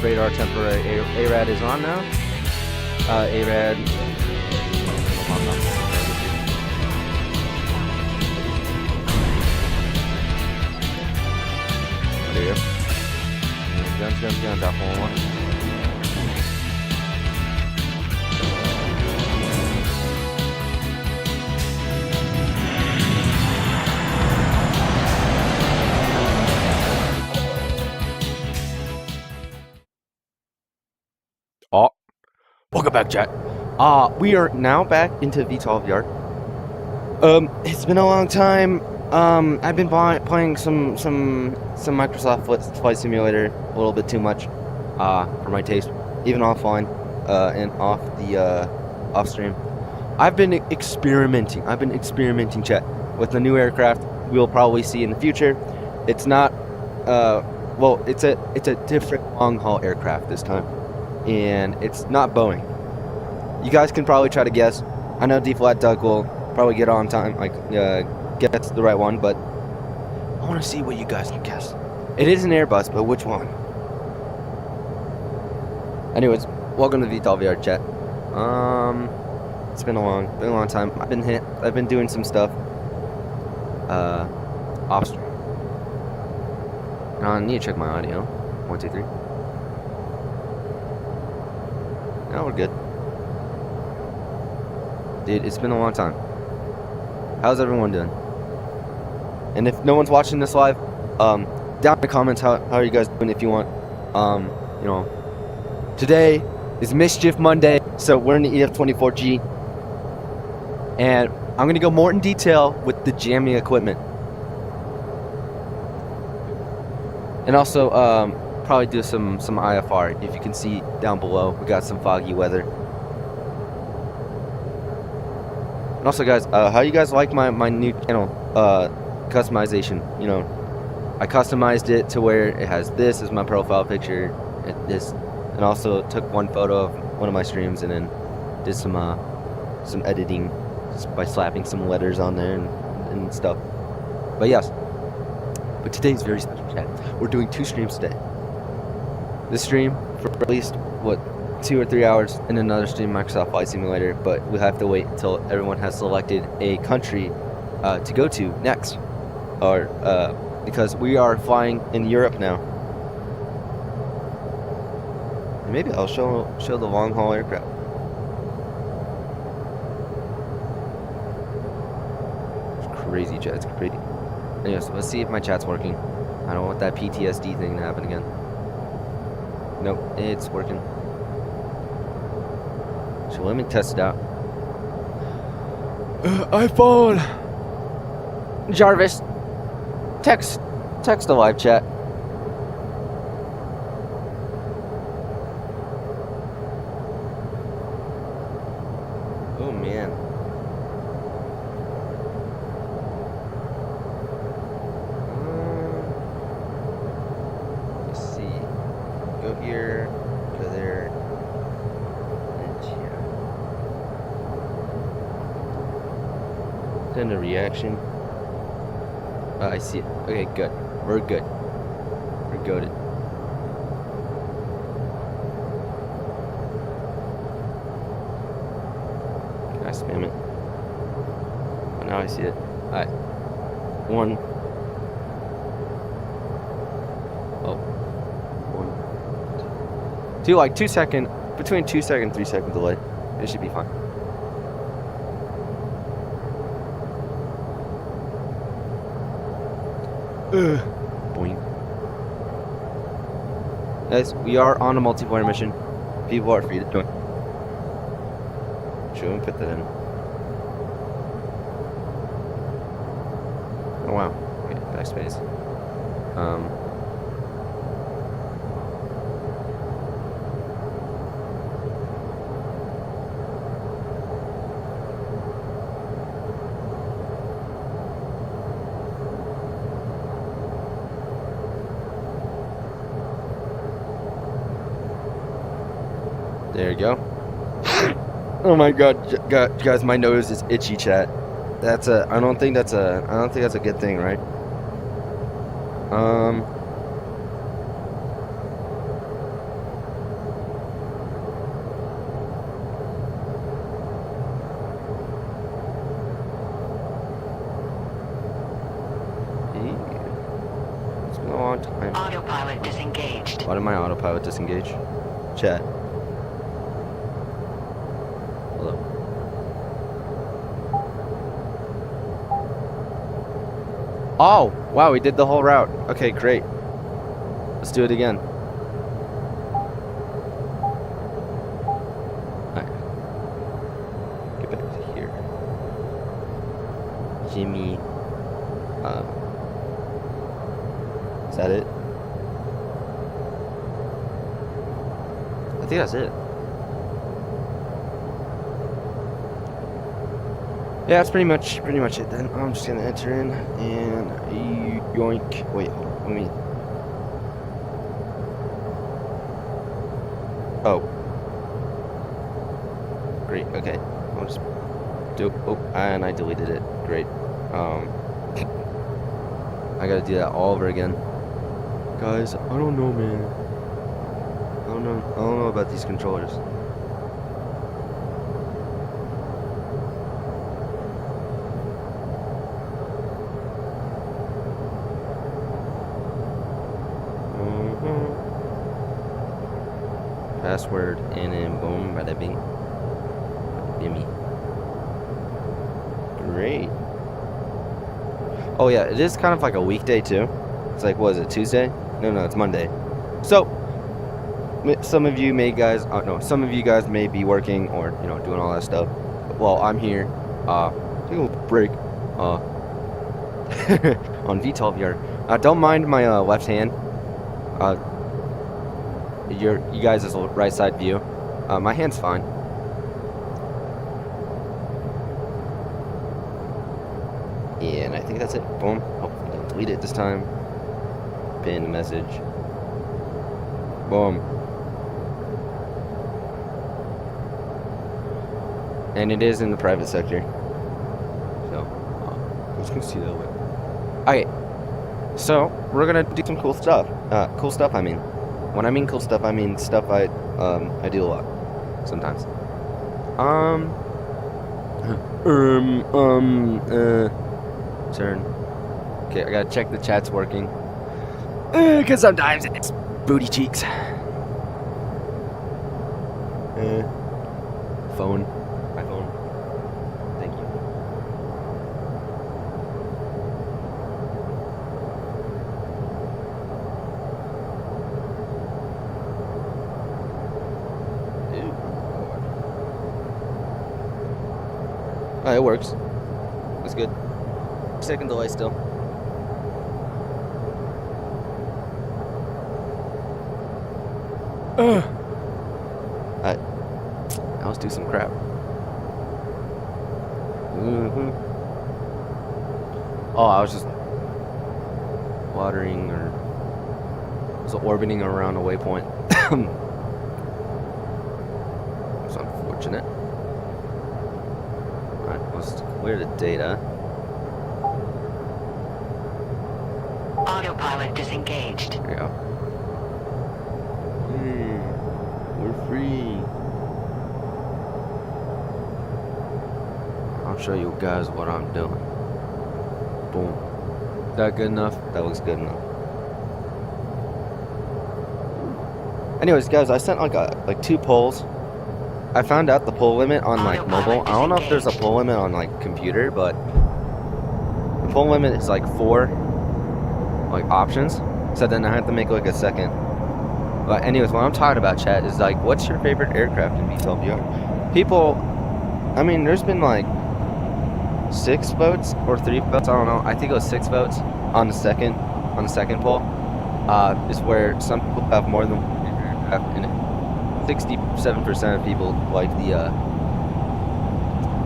radar temporary ARAD is on now. ARAD. There you go. Guns, out for one. Oh, welcome back, chat. We are now back into VTOL VR. It's been a long time. I've been playing some Microsoft Flight Simulator a little bit too much, for my taste, even offline, and off stream. I've been experimenting. Chat, with the new aircraft we'll probably see in the future. It's not, well, it's a different long haul aircraft this time. And it's not Boeing. You guys can probably try to guess. I know D-Flat Duck will probably get on time, guess the right one, but I want to see what you guys can guess. It is an Airbus, but which one? Anyways, welcome to VTOL VR, chat. It's been a long time. I've been doing some stuff off stream. I need to check my audio. 1, 2, 3. No, we're good. Dude, it's been a long time. How's everyone doing? And if no one's watching this live, down in the comments, how are you guys doing if you want? You know, today is Mischief Monday, so we're in the EF-24G. And I'm going to go more in detail with the jamming equipment. And also, probably do some IFR. If you can see down below, we got some foggy weather. And also, guys, how you guys like my new channel customization? You know, I customized it to where it has this as my profile picture, and also took one photo of one of my streams, and then did some editing just by slapping some letters on there and stuff. But yes, but today's very special, chat. We're doing 2 streams today. This stream for at least, 2 or 3 hours, and another stream Microsoft Flight Simulator, but we'll have to wait until everyone has selected a country to go to next, or because we are flying in Europe now. And maybe I'll show the long haul aircraft. It's crazy, chat. It's crazy. Anyways, let's see if my chat's working. I don't want that PTSD thing to happen again. Nope, it's working. So let me test it out. iPhone! Jarvis, text the live chat. Oh man. Let's see. Go here, go there. Send a reaction. I see it. Okay, good. We're good. We're goated. Can I spam it? Oh, now I see it. Alright. 1. Oh. 1. 2, like 2 second, between 2 second, 3 second delay. It should be fine. Boing. Guys, we are on a multiplayer mission. People are free to join. Should we put that in? Oh wow. Okay, backspace. There you go. Oh my god, guys, my nose is itchy, chat. I don't think that's a good thing, right? Autopilot disengaged. Why did my autopilot disengage? Chat. Hello. Oh! Wow, we did the whole route. Okay, great. Let's do it again. Alright. Get back to here. Jimmy. Is that it? I think that's it. Yeah, that's pretty much it then. I'm just gonna enter in and yoink. Wait, hold on, let me. Oh. Great, okay. I'll just do. Oh, and I deleted it. Great. I gotta do that all over again. Guys, I don't know, man. I don't know about these controllers. Password and then boom, bada bing. Bimmy. Great. Oh yeah, it is kind of like a weekday too. It's like, what is it, Tuesday? No, it's Monday. So some of you some of you guys may be working or doing all that stuff. Well, I'm here. Take a little break. On VTOL VR. Don't mind my left hand. You guys' right side view. My hand's fine. Yeah, and I think that's it. Boom. Oh, don't delete it this time. Pin message. Boom. And it is in the private sector. So, who's gonna see that way? Okay. So, we're gonna do some cool stuff. Cool stuff, I mean. When I mean cool stuff, I mean stuff I do a lot. Sometimes. Turn. Okay, I gotta check the chat's working. Cause sometimes it's booty cheeks. Phone. My phone. Thank you. Oh, it works. That's good. Second delay still. Alright. Now let's do some crap. Oh, I was just watering or was orbiting around a waypoint. It's unfortunate. Alright, let's clear the data. Autopilot disengaged. There we go. We're free. I'll show you guys what I'm doing. Boom. Is that good enough? That looks good enough. Anyways, guys, I sent like 2 polls. I found out the poll limit on like mobile. I don't know if there's a poll limit on like computer, but the poll limit is like 4 like options. So then I have to make like a second. But anyways, what I'm talking about, chat, is like, what's your favorite aircraft in VTOL VR? People, I mean, there's been like 6 votes or 3 votes. I don't know. I think it was 6 votes on the second poll. Is where some people have more than one aircraft in it. 67% of people like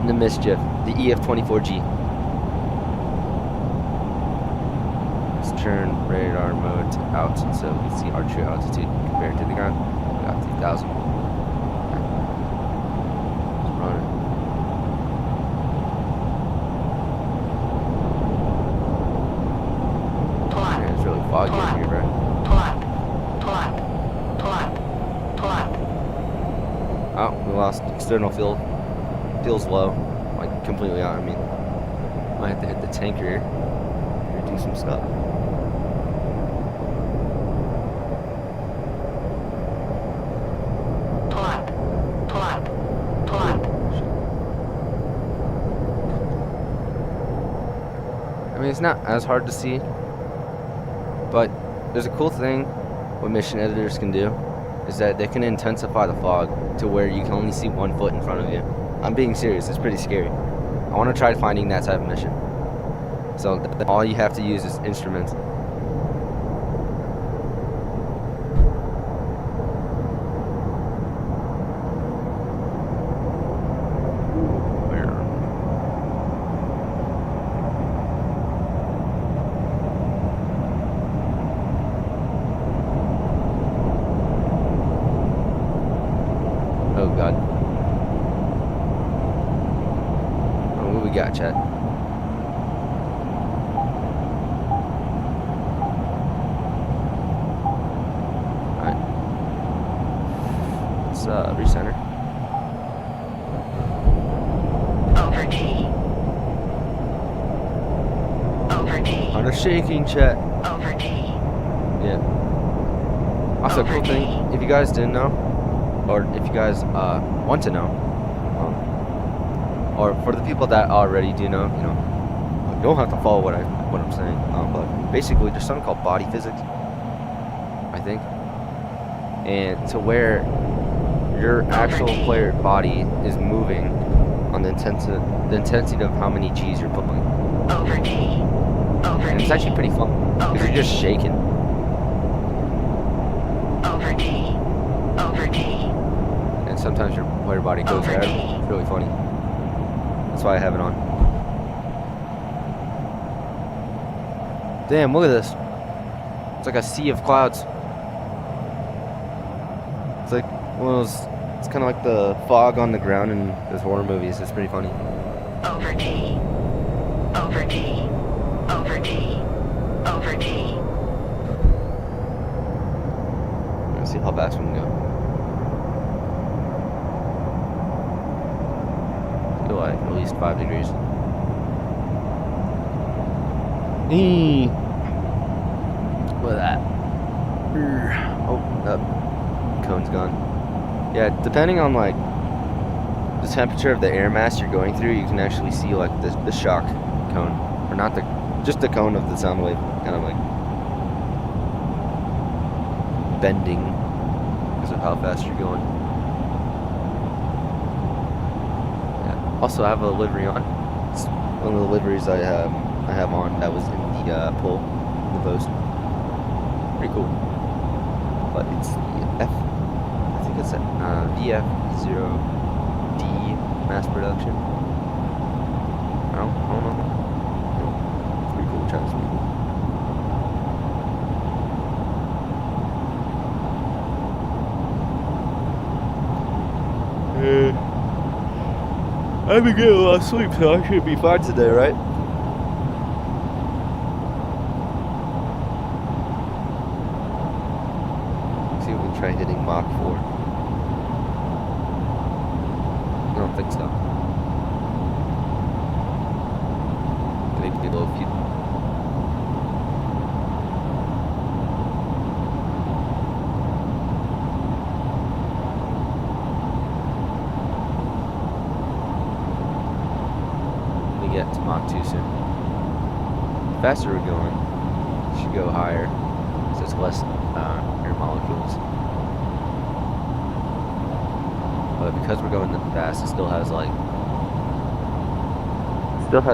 the Mischief, the EF-24G. Let's turn radar mode out so we can see our true altitude compared to the ground. About 3,000. Let's run it. Man, it's really foggy in here, bro. Oh, we lost external field. Feels low. Like, completely out. I mean, might have to hit the tanker here to do some stuff. mean, it's not as hard to see, but there's a cool thing what mission editors can do is that they can intensify the fog to where you can only see 1 foot in front of you. I'm being serious, it's pretty scary. I want to try finding that type of mission. So all you have to use is instruments. Oh god. Oh, what we got, chat? Alright. Let's recenter. Over G. Over G. Under shaking, chat. Over G. Yeah. Also, cool thing, if you guys didn't know, or if you guys want to know, or for the people that already do know, you know, you don't have to follow what I'm saying. But basically, there's something called body physics, I think, and to where your actual player body is moving on the intensity of how many G's you're pulling. Over G. Over And it's G. actually pretty fun because you're just shaking. Over G. Over G. And sometimes your player body goes there. It's really funny. That's why I have it on. Damn, look at this. It's like a sea of clouds. It's like one of those, it's kind of like the fog on the ground in those horror movies. It's pretty funny. Over G. Over G. Over G. Over G. Let's see how fast we can go. I feel like at least 5 degrees. Look at that. Oh, that cone's gone. Yeah, depending on like the temperature of the air mass you're going through, you can actually see like the shock cone, or not just the cone of the sound wave, kind of like bending because of how fast you're going. Yeah. Also, I have a livery on. It's one of the liveries I have on that was in the pull in the post. Pretty cool. But it's the I think it's a VF0D mass production. I don't know. It's pretty cool. Try this. Pretty cool. I've been getting a lot of sleep, so I should be fine today, right? See if we can try hitting Mach 4. I don't think so. Maybe below a few. Get to Mach 2 soon. The faster we're going, it should go higher, so it's less air molecules. But because we're going that fast, it still has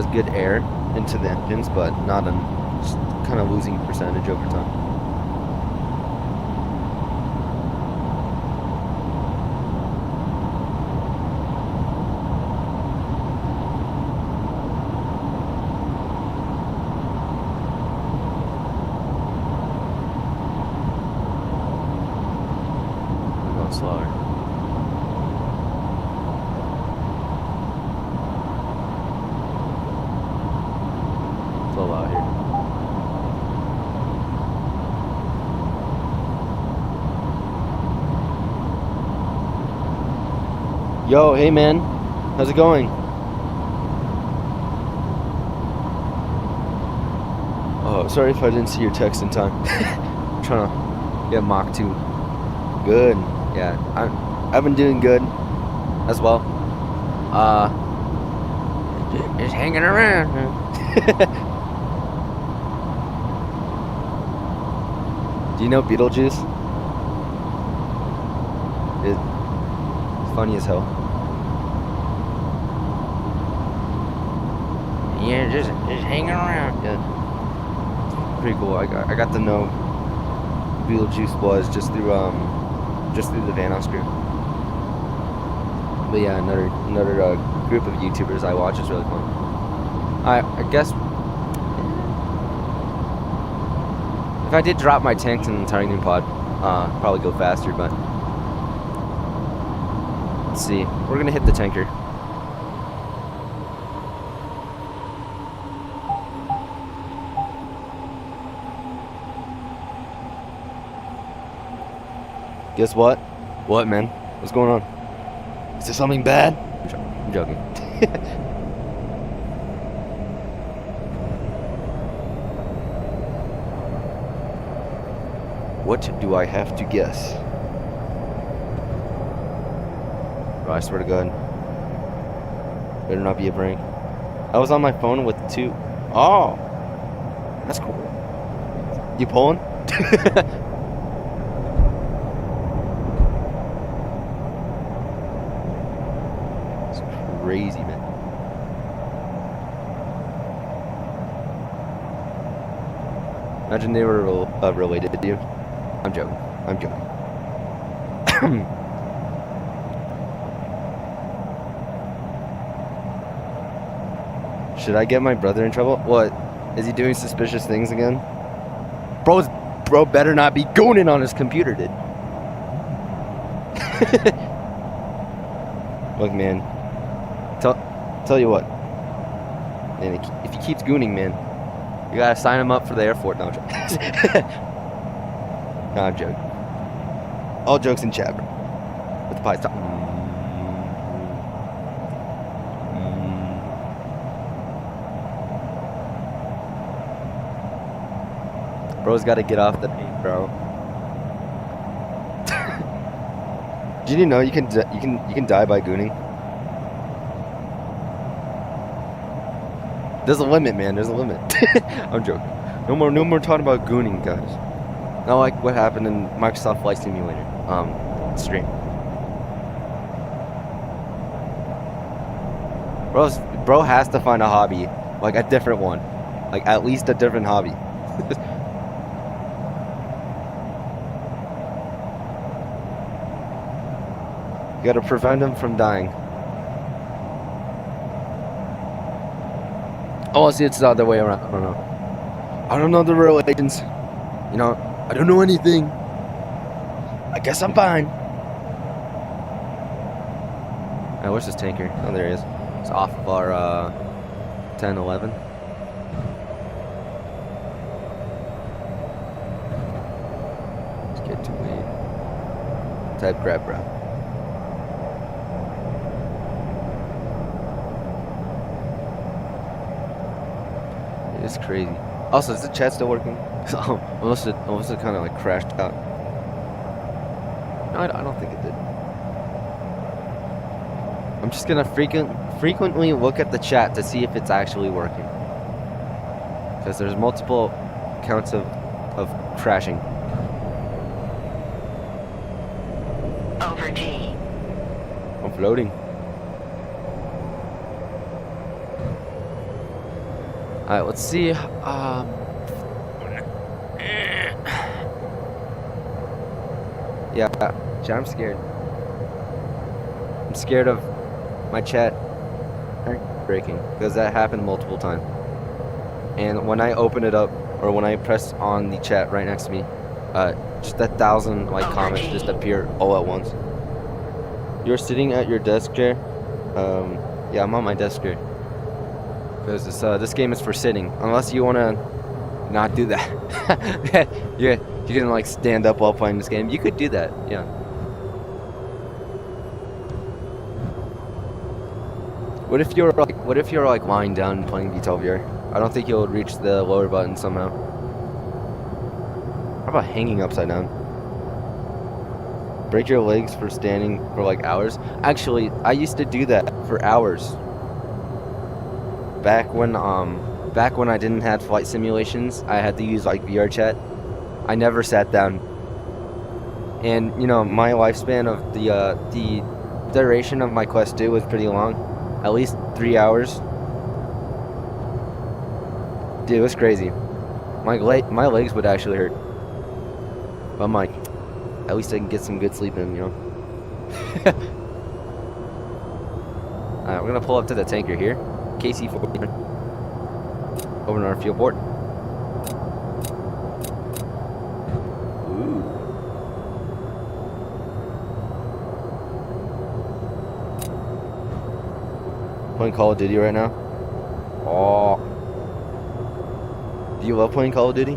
good air into the engines, but not just kind of losing percentage over time. Slower. It's all out here. Yo, hey man, how's it going? Oh, sorry if I didn't see your text in time. I'm trying to get Mach 2. Good. Yeah, I've been doing good as well. Just hanging around. Do you know Beetlejuice? It's funny as hell. Yeah, just hanging around. Yeah, pretty cool. I got to know who Beetlejuice was just through the Vanoss group. But yeah, another group of YouTubers I watch is really fun. I guess if I did drop my tanks in the Titanium pod, probably go faster. But let's see. We're gonna hit the tanker. Guess what? What, man? What's going on? Is there something bad? I'm joking. What do I have to guess? Oh, I swear to God. Better not be a prank. I was on my phone with two. Oh! That's cool. You pulling? Crazy, man. Imagine they were related to you. I'm joking. I'm joking. Should I get my brother in trouble? What? Is he doing suspicious things again? Bro better not be gooning on his computer, dude. Look, man. Tell you what. Man, if he keeps gooning, man, you gotta sign him up for the airport. No, I'm joking. No, I'm joking. All jokes in chat, bro. With the pie top. Bro's gotta get off the paint, bro. Did you know you can die by gooning? There's a limit, man. There's a limit. I'm joking. No more talking about gooning, guys. Not like what happened in Microsoft Flight Simulator stream. Bro has to find a hobby, like a different one, like at least a different hobby. You gotta prevent him from dying. Oh, see, it's the other way around. I don't know. I don't know the relations. You know, I don't know anything. I guess I'm fine. Oh, where's this tanker? Oh, there he is. It's off of our 10-11. Let's get to me. Type grab, bro. It's crazy. Also, is the chat still working? Unless it kind of like crashed out. No, I don't think it did. I'm just gonna frequently look at the chat to see if it's actually working, because there's multiple counts of crashing. Over T. I'm floating. Alright, let's see. Yeah, chat, I'm scared. I'm scared of my chat breaking, because that happened multiple times. And when I open it up, or when I press on the chat right next to me, just 1,000 like comments just appear all at once. You're sitting at your desk chair? Yeah, I'm on my desk chair. Because this game is for sitting, unless you want to not do that. Yeah, you can like stand up while playing this game. You could do that, yeah. What if you're like lying down and playing VTOL VR? I don't think you'll reach the lower button somehow. How about hanging upside down? Break your legs for standing for like hours? Actually, I used to do that for hours. Back when I didn't have flight simulations, I had to use like VR chat, I never sat down. And you know, my lifespan of the duration of my Quest 2 was pretty long, at least 3 hours. Dude, it was crazy. My legs would actually hurt. But I'm like, at least I can get some good sleep in, you know. Alright, we're gonna pull up to the tanker here. KC-4. Over to our fuel port. Ooh. Playing Call of Duty right now. Oh. Do you love playing Call of Duty?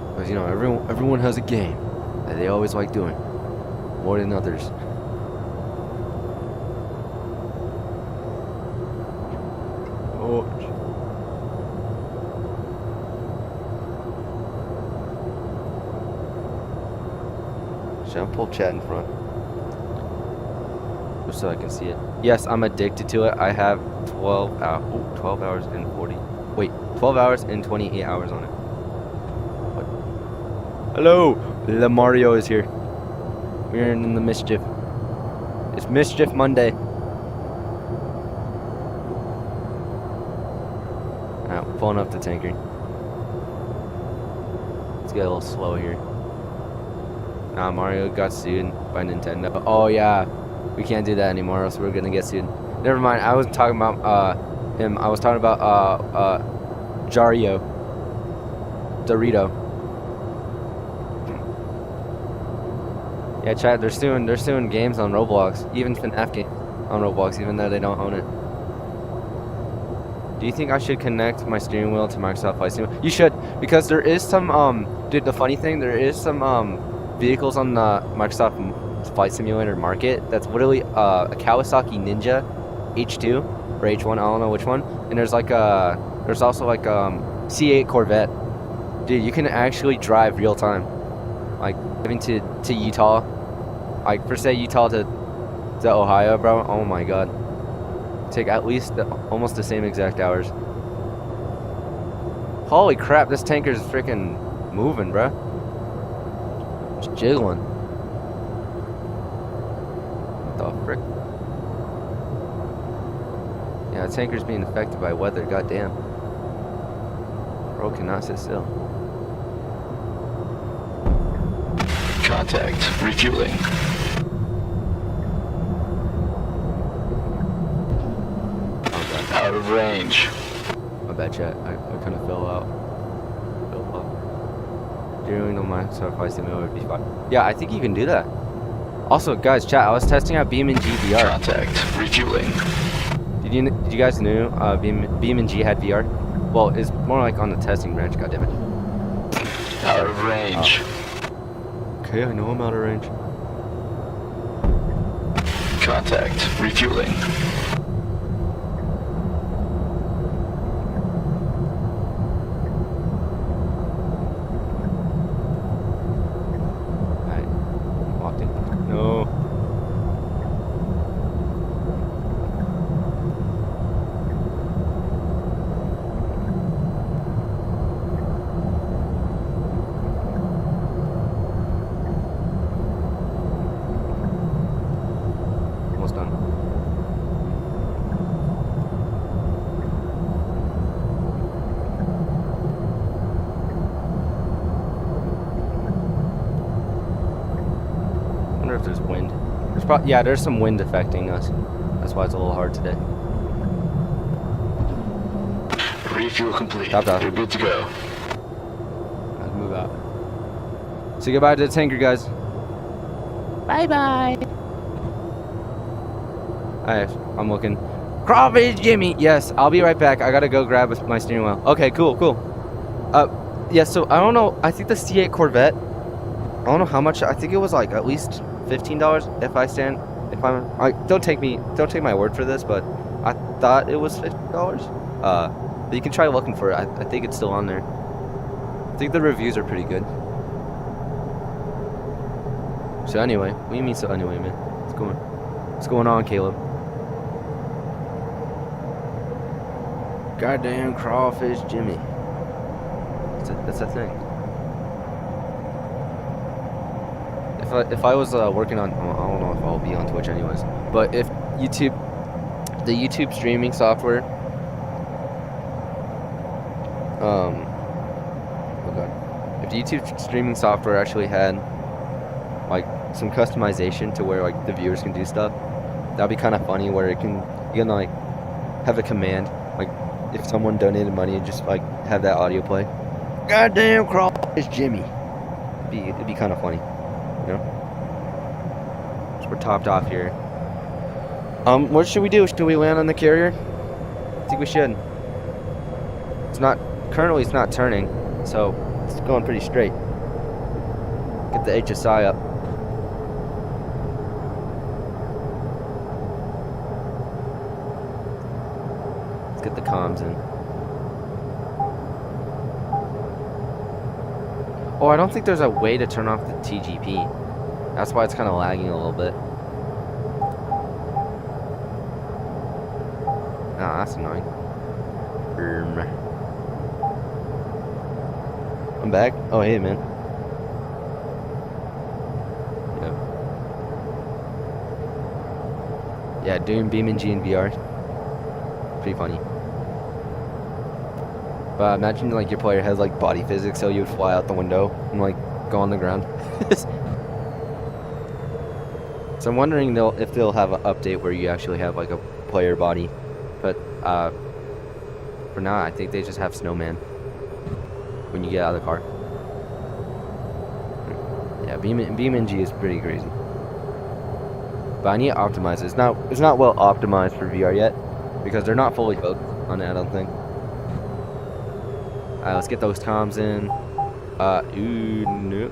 Because you know, everyone has a game that they always like doing more than others. Oh. Should I pull chat in front? Just so I can see it. Yes, I'm addicted to it. I have 12 hours and 40. Wait, 12 hours and 28 hours on it. What? Hello! The Mario is here. We're in the mischief. It's Mischief Monday. Alright, pulling up the tanker. Let's get a little slow here. Nah, Mario got sued by Nintendo. Oh yeah, we can't do that anymore, else we're gonna get sued. Never mind. I was talking about him. I was talking about Dorito. Yeah, chat. They're suing games on Roblox, even FNAF games on Roblox, even though they don't own it. Do you think I should connect my steering wheel to Microsoft Flight Simulator? You should, because there is some dude. The funny thing, there is some vehicles on the Microsoft Flight Simulator market that's literally a Kawasaki Ninja H2 or H1, I don't know which one, and there's also like C8 Corvette. Dude, you can actually drive real time, like driving to Utah, like for say Utah to Ohio, bro. Oh my god, take at least almost the same exact hours. Holy crap, this tanker's freaking moving, bro. It's jiggling. What the frick? Yeah, the tanker's being affected by weather, goddamn. Bro cannot sit still. Contact. Refueling. Out of range. My bad, chat. I kind of fell out. Doing on my Flight Simulator would be fun. Yeah, I think you can do that. Also, guys, chat. I was testing out Beam and G VR. Contact. Refueling. Did you guys knew Beam and G had VR? Well, it's more like on the testing branch. God damn it. Out of range. Okay, I know I'm out of range. Contact. Refueling. Alright. Walked in. No. Almost done. I wonder if there's wind. There's some wind affecting us. That's why it's a little hard today. Refuel complete. Stop. You're good to go. Let's move out. Say goodbye to the tanker, guys. Bye-bye. Alright, I'm looking. Crawfish Jimmy! Yes, I'll be right back. I gotta go grab my steering wheel. Okay, cool. Yeah, so I don't know. I think the C8 Corvette, I don't know how much. I think it was like at least $15 don't take my word for this, but I thought it was $50. But you can try looking for it. I think it's still on there. I think the reviews are pretty good. So anyway, what do you mean so anyway, man? What's going on, Caleb? Goddamn Crawfish Jimmy. That's a thing. if I was working on, well, I don't know if I'll be on Twitch anyways, but if the YouTube streaming software, oh god, if the YouTube streaming software actually had like some customization to where like the viewers can do stuff, that'd be kind of funny. Where you can like have a command, like if someone donated money and just like have that audio play. Goddamn, crawl is Jimmy. It'd be kind of funny, you know. So we're topped off here. What should we do? Should we land on the carrier? I think we should. Currently it's not turning, so it's going pretty straight. Get the HSI up. Let's get the comms in. Oh, I don't think there's a way to turn off the TGP. That's why it's kind of lagging a little bit. Ah, that's annoying. I'm back. Oh, hey, man. Yeah, doing BeamNG in VR. Pretty funny. But imagine like your player has like body physics, so you would fly out the window and like go on the ground. So I'm wondering if they'll have an update where you actually have like a player body. But for now, I think they just have snowman when you get out of the car. Yeah, BeamNG is pretty crazy. But I need to optimize it. It's not well optimized for VR yet because they're not fully focused on it, I don't think. Alright, let's get those comms in. No.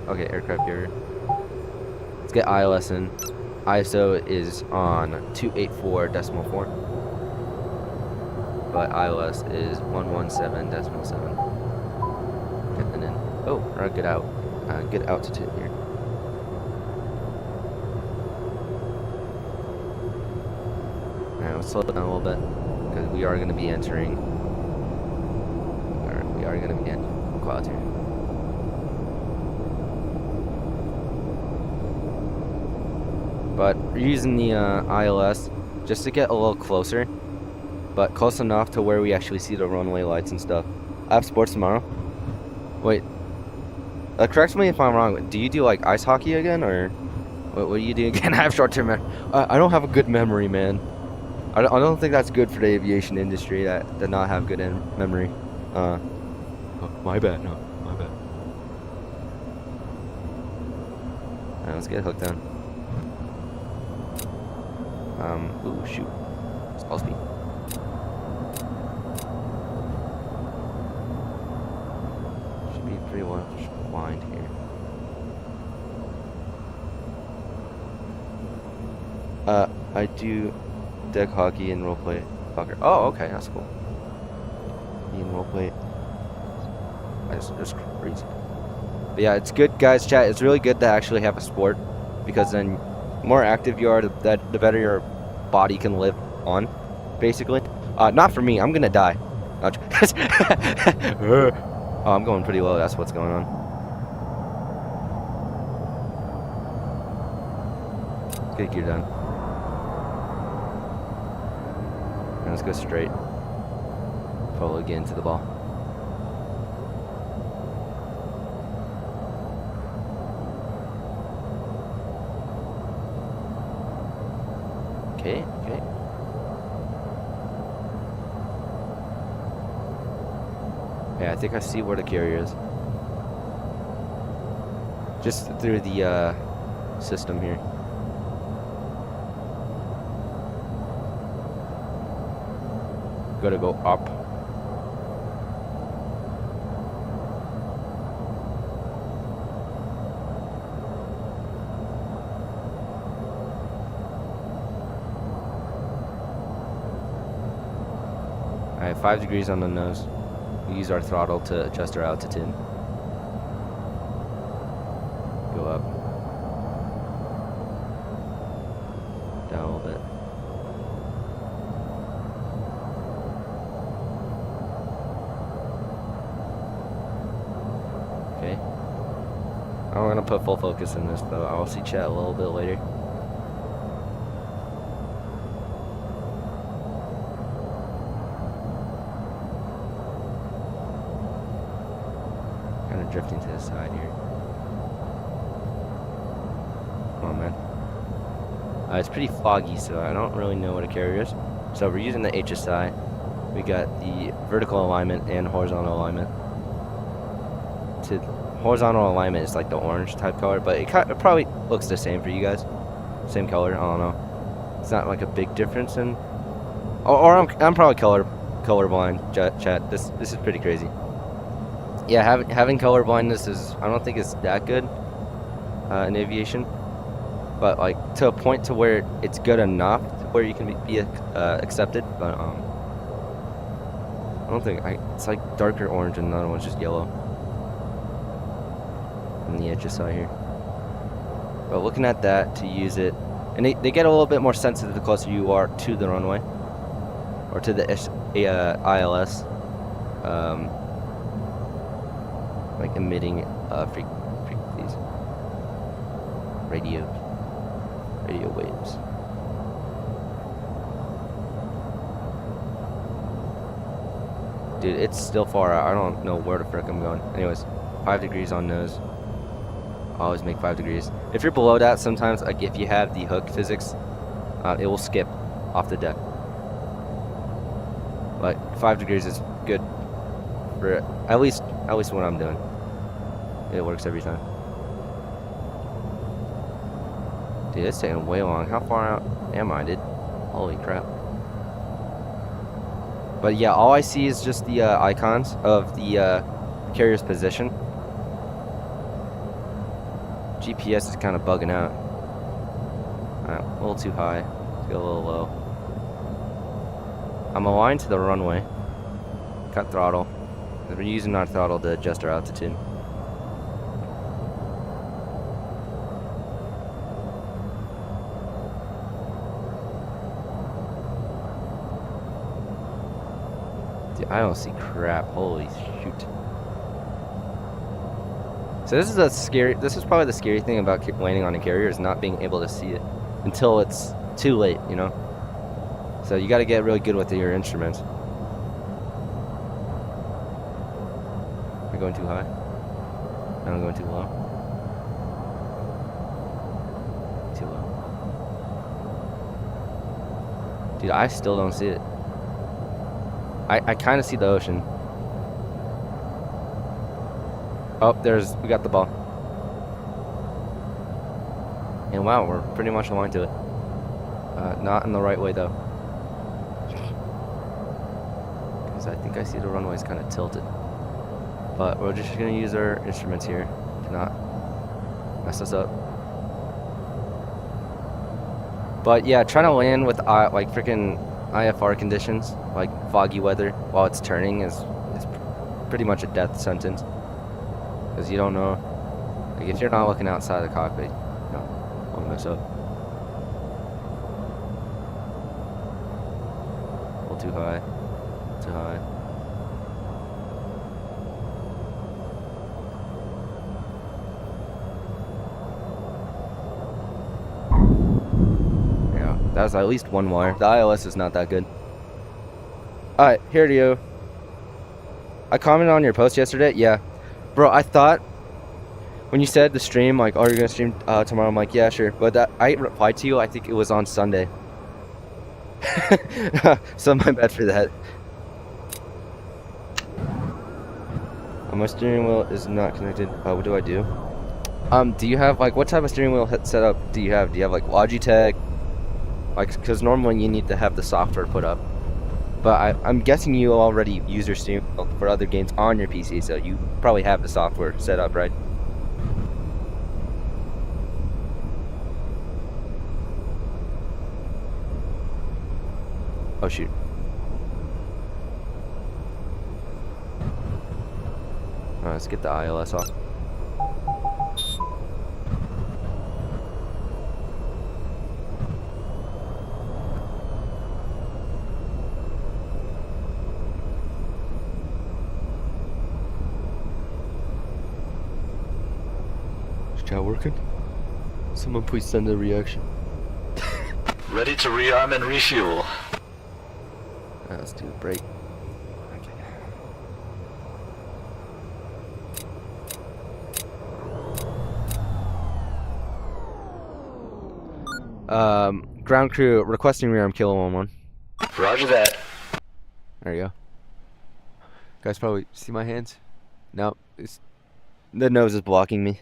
Okay, aircraft carrier. Let's get ILS in. ISO is on 284.4. But ILS is 117.7. Get that in. Oh, alright, get out. Get altitude here. Alright, let's slow it down a little bit because we are going to be entering. We are going to be entering clouds here. But we're using the ILS just to get a little closer, but close enough to where we actually see the runway lights and stuff. I have sports tomorrow. Wait, correct me if I'm wrong. Do you do like ice hockey again, or what do you do again? I have short-term memory. I don't have a good memory, man. I don't think that's good for the aviation industry. That not have good memory. Oh, my bad. No, my bad. Alright, let's get hooked on. Ooh, shoot. Stall speed. Should be pretty well blind here. I do deck hockey and roleplay soccer. Oh, okay, that's cool. Me and roleplay. That's crazy. But yeah, it's good, guys. Chat. It's really good to actually have a sport because then the more active you are, the better your body can live on, basically. Not for me. I'm gonna die. Oh, I'm going pretty low. That's what's going on. Get gear done. And let's go straight. Follow again to the ball. Okay. Yeah, I think I see where the carrier is. Just through the system here. Gotta go up. Alright, 5 degrees on the nose. We use our throttle to adjust our altitude. Go up. Down a little bit. Okay. I'm gonna put full focus in this though. I'll see chat a little bit later. Kind of drifting to the side here. Come on, man. It's pretty foggy, so I don't really know what a carrier is. So we're using the HSI. We got the vertical alignment and horizontal alignment. To horizontal alignment is like the orange type color, but it probably looks the same for you guys. Same color, I don't know. It's not like a big difference in. Or I'm probably colorblind. Chat. This is pretty crazy. Yeah, having color blindness is, I don't think it's that good in aviation, but like to a point to where it's good enough to where you can be accepted. But I don't think it's like darker orange and the other one's just yellow. On the HSI here. But looking at that to use it, and they get a little bit more sensitive the closer you are to the runway or to the ILS. Like emitting frequencies, radio waves. Dude, it's still far out. I don't know where the frick I'm going. Anyways, 5 degrees on nose. Always make 5 degrees. If you're below that, sometimes like if you have the hook physics, it will skip off the deck. But 5 degrees is good for at least what I'm doing. It works every time. Dude, it's taking way long. How far out am I, dude? Holy crap. But yeah, all I see is just the icons of the carrier's position. GPS is kind of bugging out. A little too high. Let's go a little low. I'm aligned to the runway. Cut throttle. We're using our throttle to adjust our altitude. Dude, I don't see crap. Holy shoot. So this is probably the scary thing about landing on a carrier, is not being able to see it until it's too late, you know? So you gotta get really good with your instruments. Am I going too high? No, I'm going too low. Too low. Dude, I still don't see it. I kind of see the ocean. Oh, we got the ball. And wow, we're pretty much aligned to it. Not in the right way though. Because I think I see the runway's kind of tilted. But we're just gonna use our instruments here to not mess us up. But yeah, trying to land with like freaking IFR conditions, like foggy weather while it's turning is pretty much a death sentence. Because you don't know, like if you're not looking outside the cockpit, you know, won't mess up. A little too high, too high. Yeah, that was at least one wire. The ILS is not that good. Alright, here to you. I commented on your post yesterday, yeah. Bro, I thought when you said the stream, like, oh, you're gonna stream tomorrow, I'm like, yeah, sure. But I replied to you, I think it was on Sunday. So my bad for that. My steering wheel is not connected. What do I do? Do you have, like, what type of steering wheel setup do you have? Do you have, like, Logitech? Like, because normally you need to have the software put up. But I'm guessing you already use your steering wheel for other games on your PC, so you probably have the software set up, right? Oh shoot. Alright, let's get the ILS off. Chat working? Someone please send a reaction. Ready to rearm and refuel. Let's do a break. Ground crew requesting rearm Kilo 1-1. Roger that. There you go. Guys probably see my hands? No, the nose is blocking me.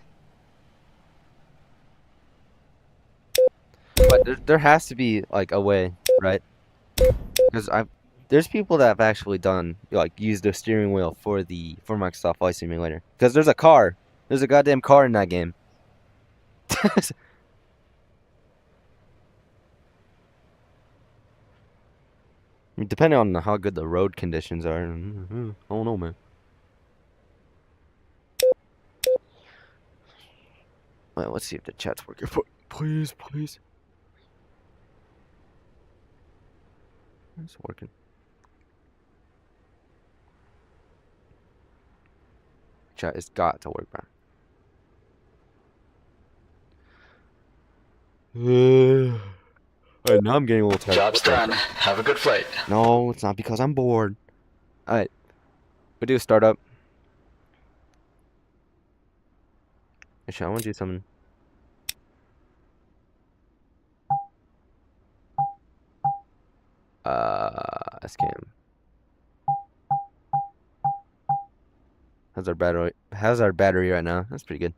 But there has to be like a way, right? Because there's people that have actually done like used the steering wheel for Microsoft Flight Simulator. Because there's a goddamn car in that game. I mean, depending on how good the road conditions are, I don't know, man. Well, let's see if the chat's working. Please, please. It's working. Chat has got to work, bro. Alright, now I'm getting a little tired. Job's done. Have a good flight. No, it's not because I'm bored. Alright. We do a startup. Actually, I want to do something. SCAM. How's our battery right now? That's pretty good.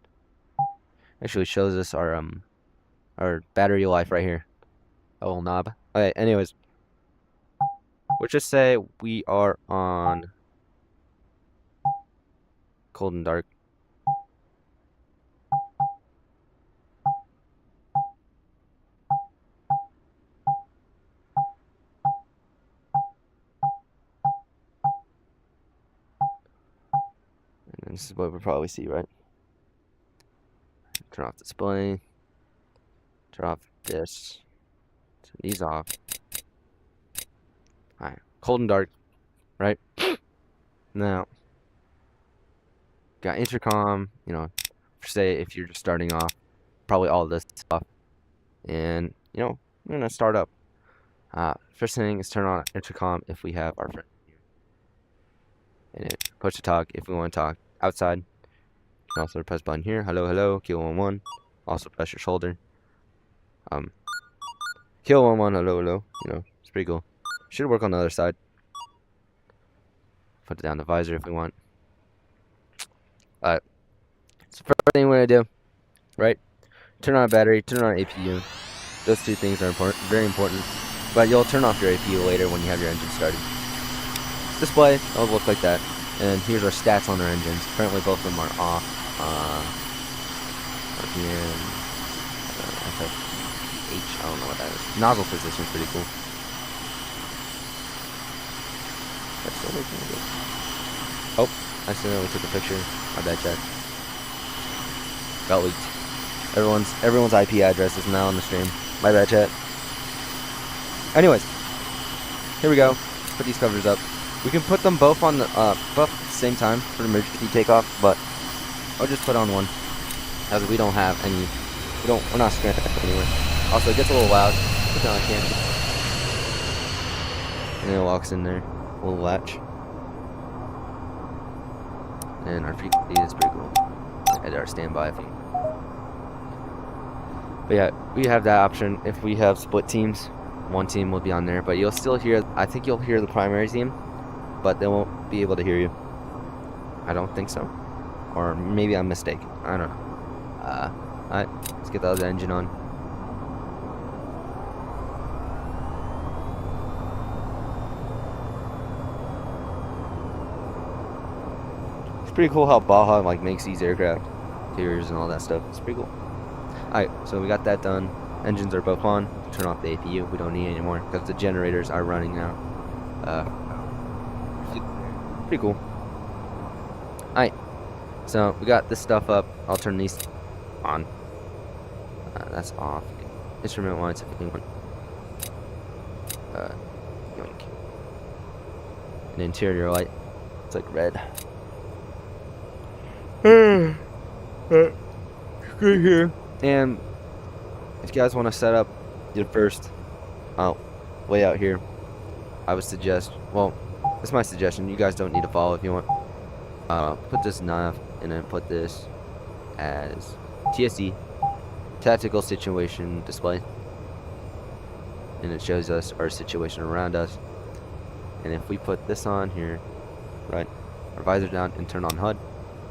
Actually shows us our battery life right here. A little knob. Okay, anyways. Let's just say we are on cold and dark. And this is what we'll probably see, right? Turn off display. Turn off this. Turn these off. Alright. Cold and dark. Right? Now. Got intercom, you know, say if you're just starting off. Probably all this stuff. And, you know, we're gonna start up. First thing is turn on intercom if we have our friend here. And then push to talk if we want to talk outside. You can also press button here. Hello, hello, Kilo 1-1. Also press your shoulder. Kilo 1-1, hello, hello. You know, it's pretty cool. Should work on the other side. Put it down the visor if we want. Alright. So first thing we're gonna do, right? Turn on a battery, turn on an APU. Those two things are important, very important. But you'll turn off your APU later when you have your engine started. Display, it'll look like that. And here's our stats on our engines. Currently both of them are off. RPM, FFH, I don't know what that is. Nozzle position is pretty cool. That's still looking good. Oh, I accidentally took a picture. My bad, chat. Got leaked. Everyone's IP address is now on the stream. My bad, chat. Anyways, here we go. Put these covers up. We can put them both on the both at the same time for emergency takeoff, but I'll just put on one, as we don't have any. We're not stranded anywhere. Also, it gets a little loud. Put down a can. And it locks in there. A little latch. And our frequency is pretty cool. And our standby fee. But yeah, we have that option. If we have split teams, one team will be on there, but you'll still hear. I think you'll hear the primary team, but they won't be able to hear you. I don't think so, or maybe I'm mistaken. I don't know. Alright, let's get the other engine on. It's pretty cool how Baja like makes these aircraft interiors and all that stuff. It's pretty cool. Alright, so we got that done. Engines are both on. Turn off the APU. We don't need it anymore because the generators are running now. Pretty cool. Alright, so we got this stuff up. I'll turn these on. That's off. Instrument lights if anyone. Yoink. An interior light. It's like red. right here. And if you guys want to set up your first way out here, I would suggest, well, it's my suggestion. You guys don't need to follow if you want. Put this nav and then put this as TSD, tactical situation display, and it shows us our situation around us. And if we put this on here, right, our visor down and turn on HUD,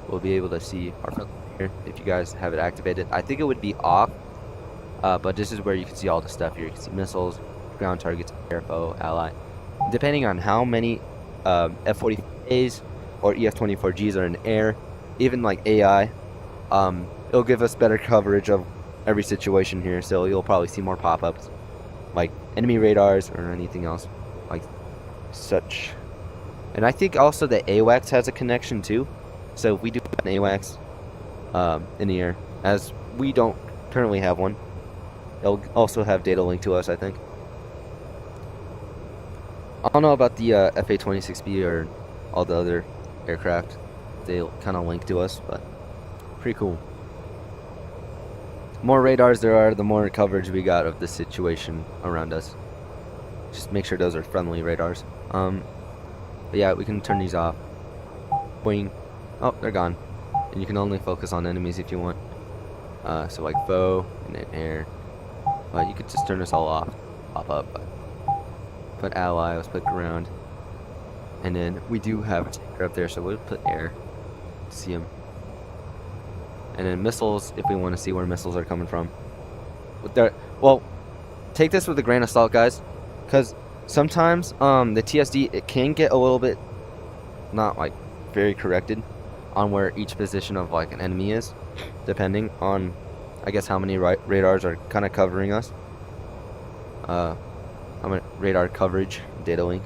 we'll be able to see our front here. If you guys have it activated, I think it would be off, but this is where you can see all the stuff here. You can see missiles, ground targets, air, foe, ally. Depending on how many F-40As or EF-24Gs are in air, even like AI, it'll give us better coverage of every situation here. So you'll probably see more pop-ups, like enemy radars or anything else like such. And I think also the AWACS has a connection too. So if we do an AWACS in the air, as we don't currently have one, it'll also have data linked to us, I think. I don't know about the FA-26B or all the other aircraft. They kind of link to us, but pretty cool. The more radars there are, the more coverage we got of the situation around us. Just make sure those are friendly radars. But yeah, we can turn these off. Boing. Oh, they're gone. And you can only focus on enemies if you want. So like foe and then air. But you could just turn this all off. Pop up. But put ally, let's put ground. And then we do have a tanker up there, so we'll put air to see him. And then missiles, if we want to see where missiles are coming from. Well, take this with a grain of salt, guys, because sometimes the TSD, it can get a little bit not like very corrected on where each position of like an enemy is, depending on, I guess, how many radars are kind of covering us. Radar coverage data link.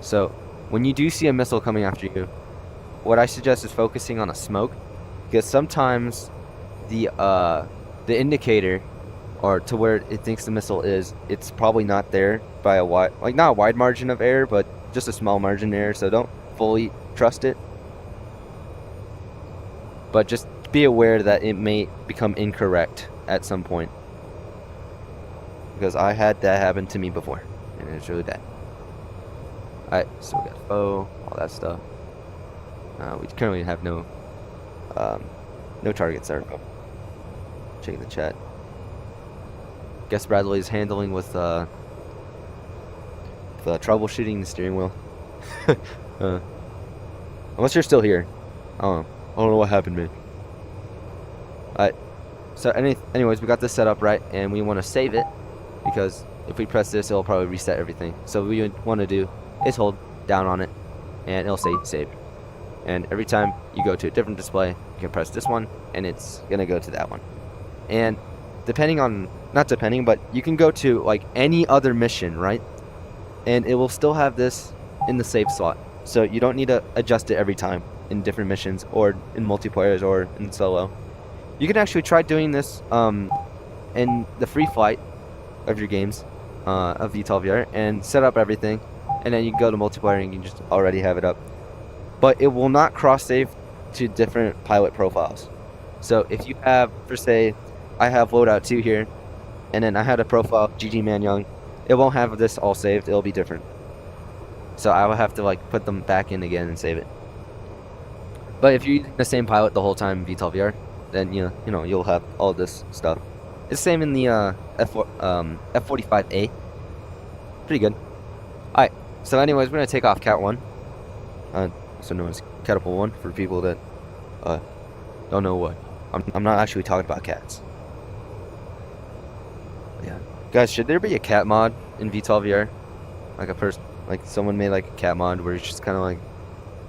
So when you do see a missile coming after you, what I suggest is focusing on a smoke, because sometimes the indicator, or to where it thinks the missile is, it's probably not there by a wide, like not a wide margin of error, but just a small margin of error. So don't fully trust it, but just be aware that it may become incorrect at some point, because I had that happen to me before and it's really bad. Alright, so we got foe, all that stuff. We currently have no targets there. Checking the chat. Guess Bradley is handling with troubleshooting the steering wheel. Unless you're still here. I don't know what happened, man. Alright. So anyways, we got this set up right, and we want to save it, because if we press this, it'll probably reset everything. So what we want to do is hold down on it, and it'll say save. And every time you go to a different display, you can press this one, and it's gonna go to that one. And depending on, not depending, but you can go to like any other mission, right? And it will still have this in the save slot. So you don't need to adjust it every time in different missions or in multiplayers or in solo. You can actually try doing this in the free flight of your games of VTOL VR and set up everything, and then you can go to multiplayer and you can just already have it up. But it will not cross-save to different pilot profiles. So if you have, for say, I have loadout 2 here, and then I had a profile GG Man Young, it won't have this all saved, it'll be different. So I will have to like put them back in again and save it. But if you're using the same pilot the whole time in VTOL VR, then you know you'll have all this stuff. It's the same in the F-45A. Pretty good. Alright, so anyways, we're going to take off Cat 1. So known as Catapult 1 for people that don't know what. I'm not actually talking about cats. Yeah. Guys, should there be a cat mod in VTOL VR? Like someone made like a cat mod where it's just kind of like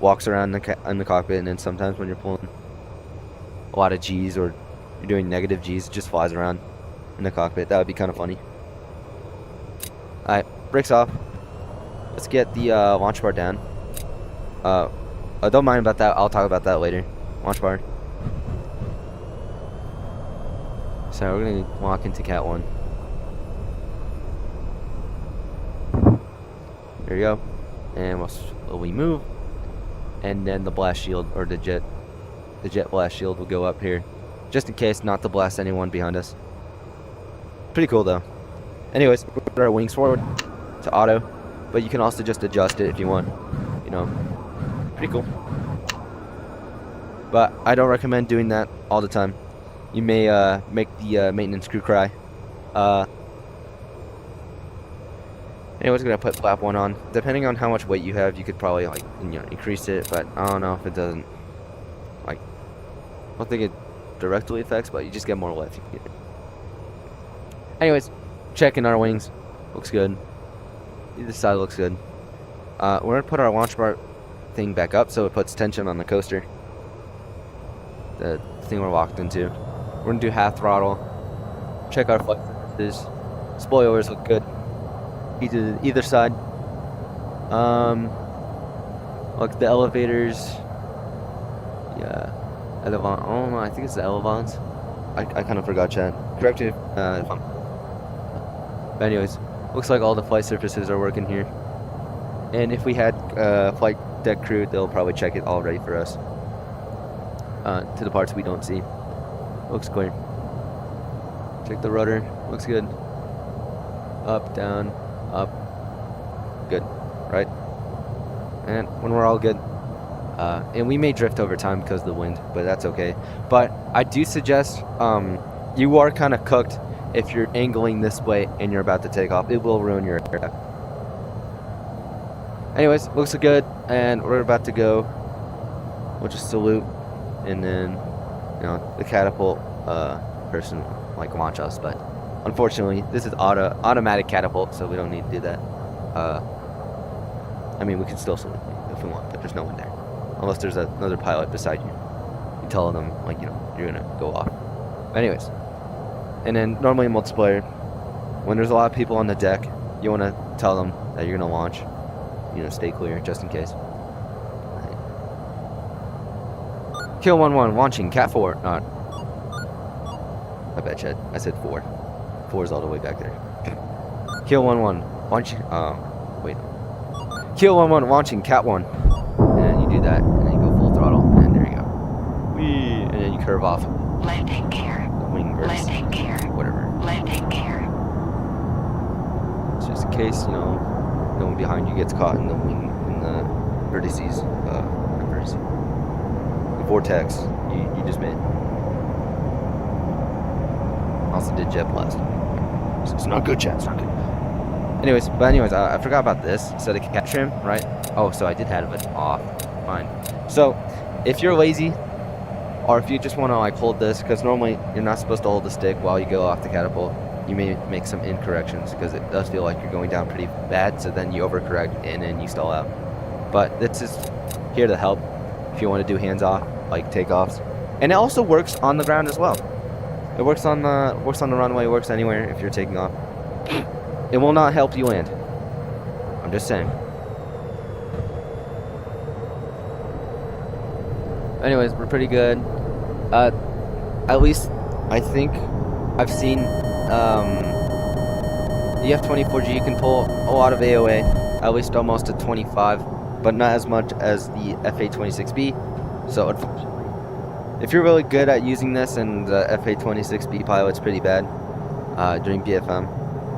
walks around in the cockpit, and then sometimes when you're pulling a lot of G's or you're doing negative G's, it just flies around in the cockpit. That would be kind of funny. Alright, brakes off. Let's get the launch bar down. Don't mind about that. I'll talk about that later. Launch bar. So we're gonna walk into Cat 1. There you go. And we'll slowly move, and then the blast shield, or the jet blast shield will go up here, just in case not to blast anyone behind us. Pretty cool though. Anyways, we put our wings forward to auto, but you can also just adjust it if you want. You know, pretty cool. But I don't recommend doing that all the time. You may make the maintenance crew cry. Anyways, gonna put flap 1 on. Depending on how much weight you have, you could probably like increase it, but I don't know if it doesn't. Like, I don't think it directly affects, but you just get more lift. Anyways, checking our wings. Looks good. Either side looks good. We're gonna put our launch bar thing back up so it puts tension on the coaster. The thing we're locked into. We're gonna do half throttle. Check our flight surfaces. Spoilers look good. Either side. Look, the elevators. Yeah. Elevon. Oh no, I think it's the elevons. I kind of forgot, chat. Correct me if I'm. But anyways, looks like all the flight surfaces are working here. And if we had flight deck crew, they'll probably check it all ready for us. To the parts we don't see. Looks clear. Check the rudder. Looks good. Up, down, up. Good. Right? And when we're all good. And we may drift over time because of the wind, but that's okay. But I do suggest you are kind of cooked if you're angling this way and you're about to take off. It will ruin your aircraft. Anyways, looks good, and we're about to go. We'll just salute, and then, you know, the catapult person like launch us. But unfortunately, this is automatic catapult, so we don't need to do that. I mean, we can still salute if we want, but there's no one there, unless there's another pilot beside you. You tell them, like, you know, you're gonna go off. But anyways, and then normally in multiplayer, when there's a lot of people on the deck, you want to tell them that you're gonna launch. You know, stay clear just in case. Right. Kill 1-1 launching Cat 4. Not. I bet Chad. I said 4. 4 is all the way back there. Kill 1-1 launching. Wait. Kill 1-1 launching Cat 1. And you do that, and then you go full throttle, and there you go. Whee! And then you curve off. Landing gear. The wing burst. Landing gear. Whatever. Landing gear. It's just in case, you know, no one behind you gets caught in the wing, in the vertices, the vortex you just made. Also did jet blast. So it's not good, chat. It's not good. Anyways, I forgot about this. So the cat trim, right? Oh, so I did have it off. Fine. So if you're lazy, or if you just want to like hold this, because normally you're not supposed to hold the stick while you go off the catapult. You may make some incorrections because it does feel like you're going down pretty bad, so then you overcorrect and then you stall out. But this is here to help if you want to do hands off, like takeoffs. And it also works on the ground as well. It works on the runway, works anywhere if you're taking off. It will not help you land. I'm just saying. Anyways, we're pretty good. At least I think I've seen the F-24G can pull a lot of AOA, at least almost to 25, but not as much as the FA-26B. So unfortunately, if you're really good at using this and the FA-26B pilot's pretty bad during BFM,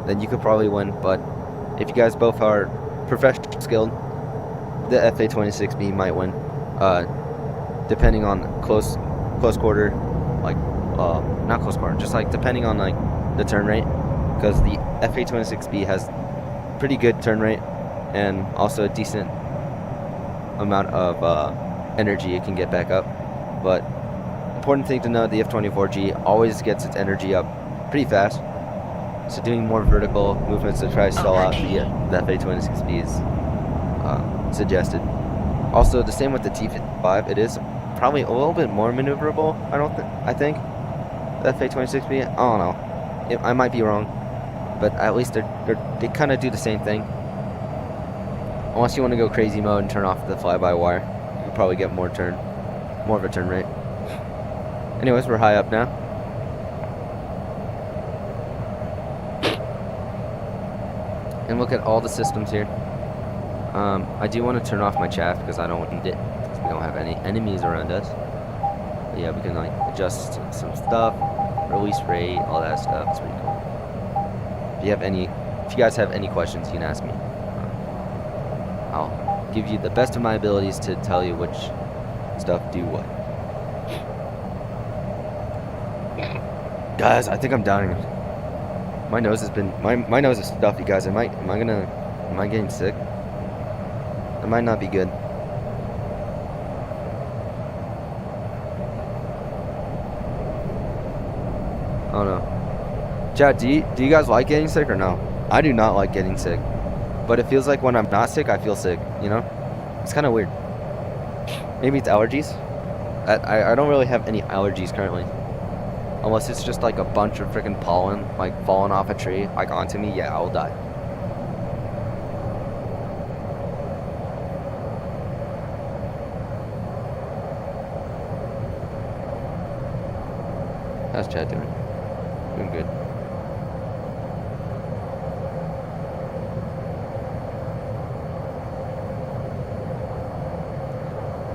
then you could probably win. But if you guys both are professional skilled, the FA-26B might win, depending on close quarter, like not close quarter, just like depending on like the turn rate, because the FA-26B has pretty good turn rate and also a decent amount of energy it can get back up. But important thing to know, the F-24G always gets its energy up pretty fast, so doing more vertical movements to try to stall out the FA-26B is suggested. Also, the same with the T-55. It is probably a little bit more maneuverable, I think. The FA-26B, I don't know. I might be wrong, but at least they kind of do the same thing. Unless you want to go crazy mode and turn off the fly-by-wire, you can probably get more of a turn rate. Anyways, we're high up now. And look at all the systems here. I do want to turn off my chaff because I don't need it. We don't have any enemies around us. Yeah, we can like adjust some stuff, release rate, all that stuff. It's pretty cool. If you guys have any questions, you can ask me. I'll give you the best of my abilities to tell you which stuff do what. Guys, I think I'm dying. My nose has been my nose is stuffy, guys. Am I getting sick? It might not be good. Oh no. Chat, do you guys like getting sick or no? I do not like getting sick. But it feels like when I'm not sick, I feel sick, you know? It's kind of weird. Maybe it's allergies. I don't really have any allergies currently. Unless it's just like a bunch of freaking pollen, like falling off a tree, like onto me, yeah, I'll die. How's Chad doing? Doing good.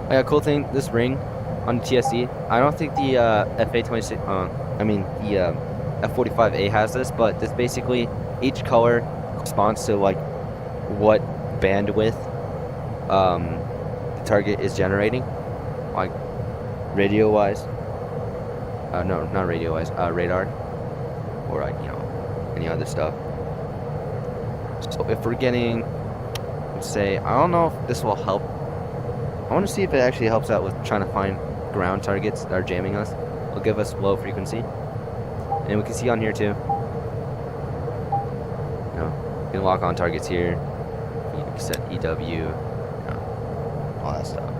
Oh yeah, cool thing, this ring on the TSD, I don't think the FA26, the F45A has this, but this basically, each color corresponds to like what bandwidth the target is generating, like radio-wise. No, not radio-wise, radar, or like, you know, any other stuff. So if we're getting, let's say, I don't know if this will help. I want to see if it actually helps out with trying to find ground targets that are jamming us. It'll give us low frequency. And we can see on here too. You know, you can lock on targets here. You can set EW, you know, all that stuff.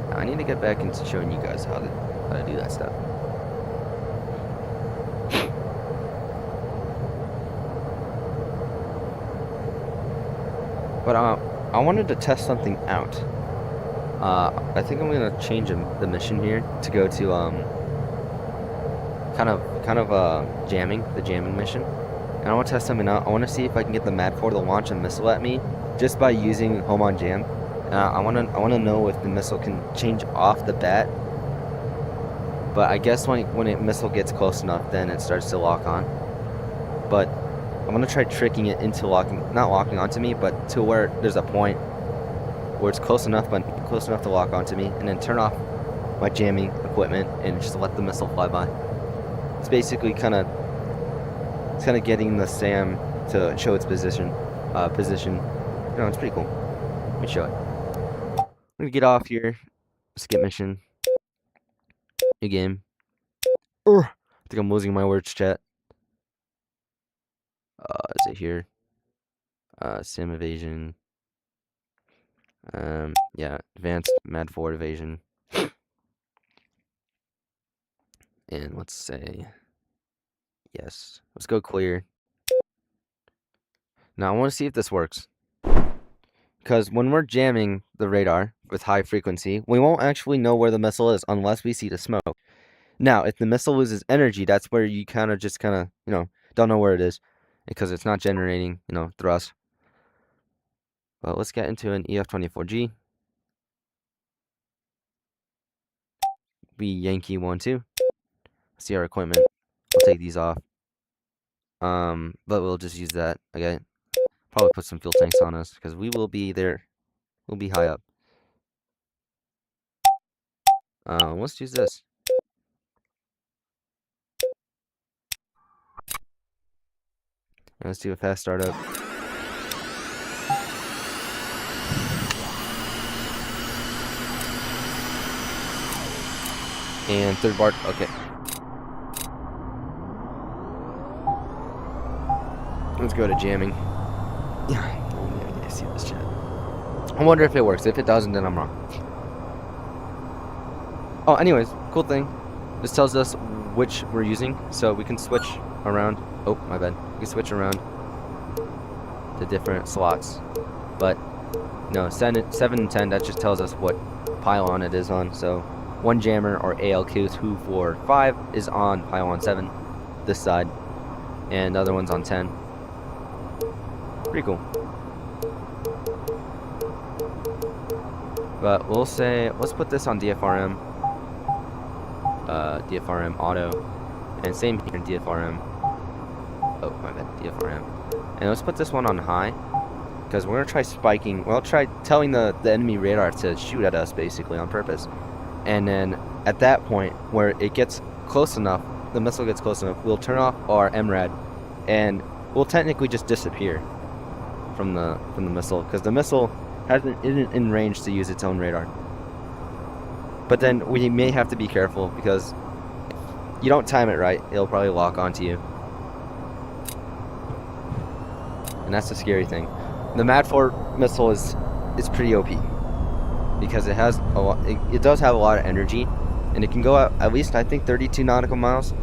Now, I need to get back into showing you guys how to do that stuff. But I wanted to test something out. I think I'm gonna change the mission here to go to kind of jamming, the jamming mission. And I want to test something out. I want to see if I can get the Mad 4 to launch a missile at me just by using home on jam. I want to know if the missile can change off the bat. But I guess when a missile gets close enough, then it starts to lock on. But I'm gonna try tricking it into not locking onto me, but to where there's a point where it's close enough to lock onto me, and then turn off my jamming equipment and just let the missile fly by. It's basically kind of getting the SAM to show its position. You know, it's pretty cool. Let me show it. I'm gonna get off here. Skip mission. New game. I think I'm losing my words, chat. Is it here? SIM evasion. Yeah, advanced Mad 4 evasion. And let's say yes. Let's go clear. Now I want to see if this works. Because when we're jamming the radar with high frequency, we won't actually know where the missile is unless we see the smoke. Now, if the missile loses energy, that's where you kind of, you know, don't know where it is. Because it's not generating, you know, thrust. But let's get into an EF-24G. Yankee 1-2. See our equipment. We'll take these off. But we'll just use that. Okay. Probably put some fuel tanks on us because we will be there. We'll be high up. Let's use this. Let's do a fast startup. And third bar. Okay. Let's go to jamming. Yeah, see this chat. I wonder if it works. If it doesn't, then I'm wrong. Oh, anyways, cool thing. This tells us which we're using, so we can switch around. Oh, my bad. We can switch around to different slots. But no, 7 and 10. That just tells us what pylon it is on. So one jammer or ALQ245 is on pylon 7, this side, and the other one's on 10. Pretty cool. But we'll say, let's put this on DFRM. DFRM auto, and same here in DFRM. Oh, my bad, DFRM. And let's put this one on high, because we're gonna try spiking. Well, try telling the enemy radar to shoot at us basically on purpose. And then at that point where it gets close enough, the missile gets close enough, we'll turn off our MRAD, and we'll technically just disappear from the missile, because the missile isn't in range to use its own radar. But then we may have to be careful, because if you don't time it right, it'll probably lock onto you. And that's the scary thing. The MAD-4 missile is pretty OP, because it has a lot, it does have a lot of energy, and it can go out at least I think 32 nautical miles.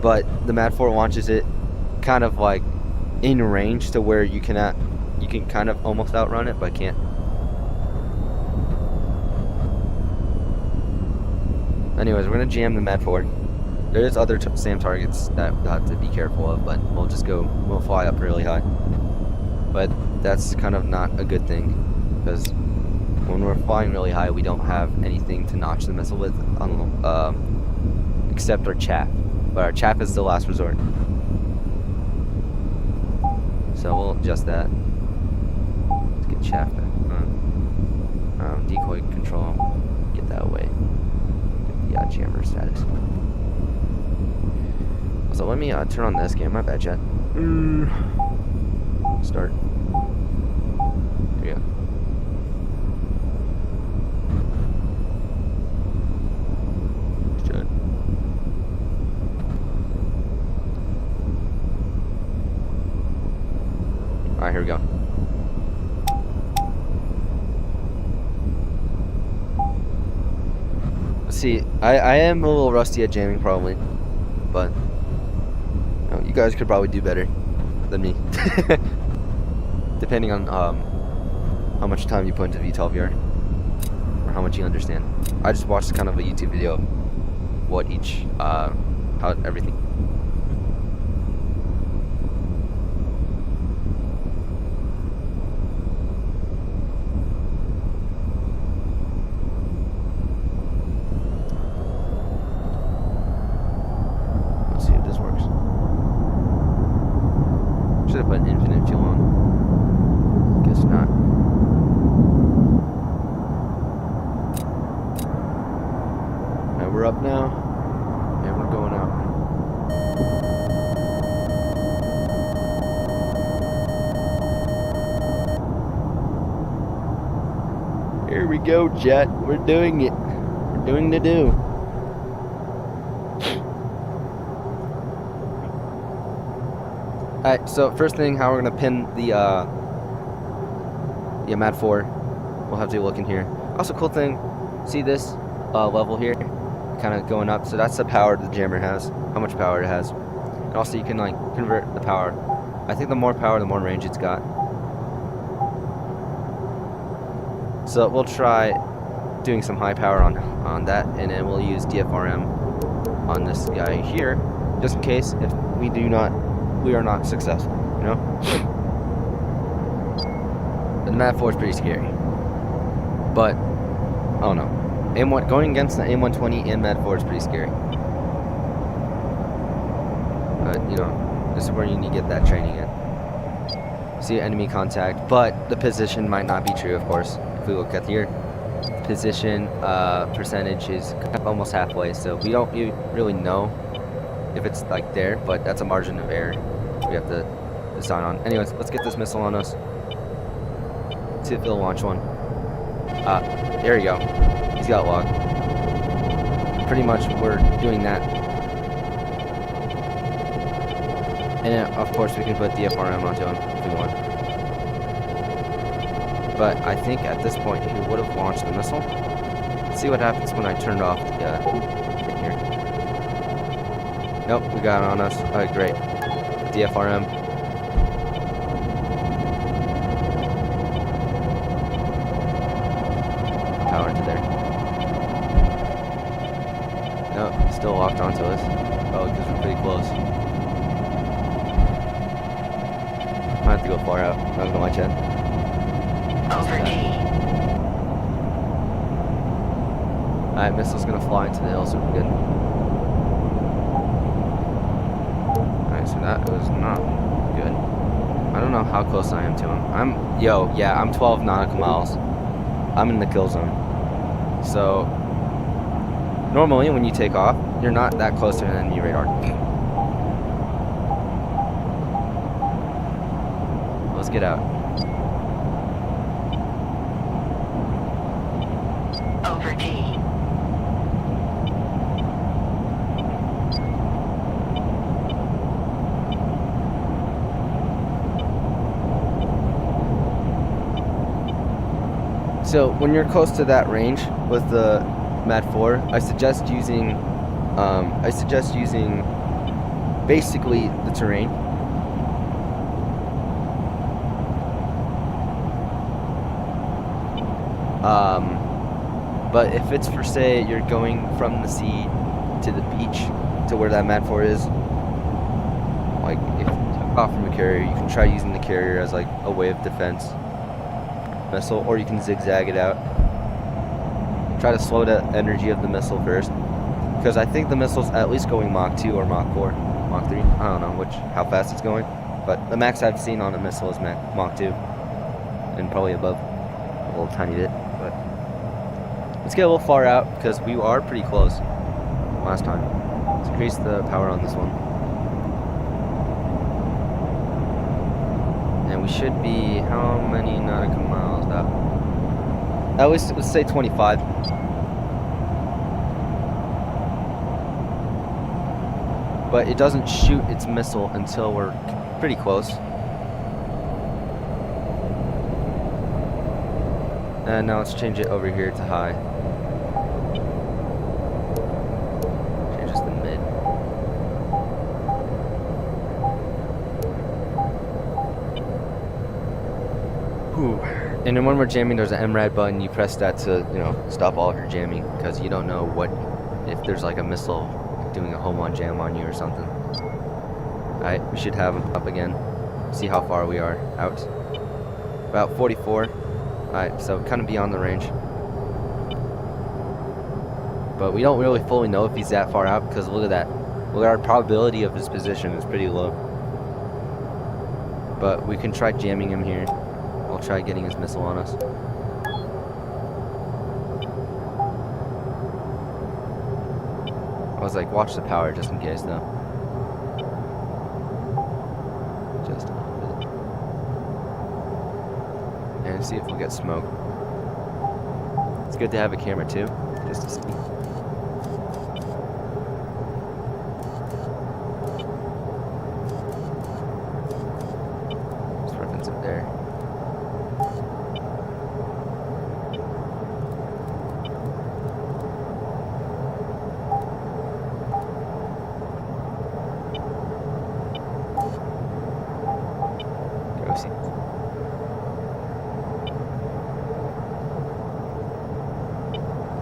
But the MAD-4 launches it kind of like in range to where you can kind of almost outrun it, but can't. Anyways, we're gonna jam the MAD-4. There is other SAM targets that we'll have to be careful of, but we'll fly up really high. But that's kind of not a good thing, because when we're flying really high, we don't have anything to notch the missile with, except our chaff. But our chaff is the last resort. So we'll adjust that. Let's get chaff back. Decoy control. Get that away. Get the jammer status. So let me turn on this game. My bad, chat. Start. There we go. Shut. Alright, here we go. Let's see, I am a little rusty at jamming probably, but you guys could probably do better than me. Depending on how much time you put into VTOL VR, or how much you understand. I just watched kind of a YouTube video of what each, how everything. Let's see if this works. Should have put infinite fuel on. Guess not. Alright, we're up now, and we're going out. Here we go, jet. We're doing it. We're doing the do. Alright, so first thing, how we're gonna pin the MAD-4. We'll have to look in here. Also, cool thing, see this level here, kind of going up. So that's the power the jammer has, how much power it has. And also, you can like convert the power. I think the more power, the more range it's got. So we'll try doing some high power on that, and then we'll use DFRM on this guy here, just in case if we are not successful, you know? The MAD-4 is pretty scary, but I don't know. Going against the AIM-120 and MAD-4 is pretty scary. But you know, this is where you need to get that training in. See enemy contact, but the position might not be true, of course. If we look at here, position percentage is almost halfway, so we don't really know if it's like there, but that's a margin of error we have to decide on. Anyways, let's get this missile on us. See if it'll launch one. There we go. He's got log. Pretty much we're doing that. And then, of course, we can put DFRM onto him if we want. But I think at this point he would have launched the missile. Let's see what happens when I turned off the thing here. Nope, we got it on us. Alright, great. DFRM. Power into there. Nope, still locked onto us. Oh, because we're pretty close. Might have to go far out. Not gonna lie, Chad. Over G. Alright, missile's gonna fly into the hill, so we're good. That was not good. I don't know how close I am to him. I'm 12 nautical miles. I'm in the kill zone. So, normally when you take off, you're not that close to an enemy radar. Let's get out. Over T. So when you're close to that range with the Mat 4, I suggest using basically the terrain. But if it's for, say, you're going from the sea to the beach to where that Mat 4 is, like if you took off from a carrier, you can try using the carrier as like a way of defense missile, or you can zigzag it out. Try to slow the energy of the missile first, because I think the missile's at least going Mach 2 or Mach 4, Mach 3. I don't know how fast it's going, but the max I've seen on a missile is Mach 2, and probably above a little tiny bit. But let's get a little far out because we are pretty close last time. Let's increase the power on this one, and we should be how many nautical miles out? At least let's say 25. But it doesn't shoot its missile until we're pretty close. And now let's change it over here to high. Changes to mid. Whew. And then when we're jamming, there's an MRAD button. You press that to, stop all of your jamming, because you don't know if there's like a missile doing a home run jam on you or something. Alright, we should have them up again. See how far we are out. About 44. Alright, so kind of beyond the range. But we don't really fully know if he's that far out, because look at that. Look at our probability of his position is pretty low. But we can try jamming him here. We'll try getting his missile on us. I was like, watch the power just in case, though. Just a little bit. And see if we'll get smoke. It's good to have a camera too, just to see. Let's reference it there.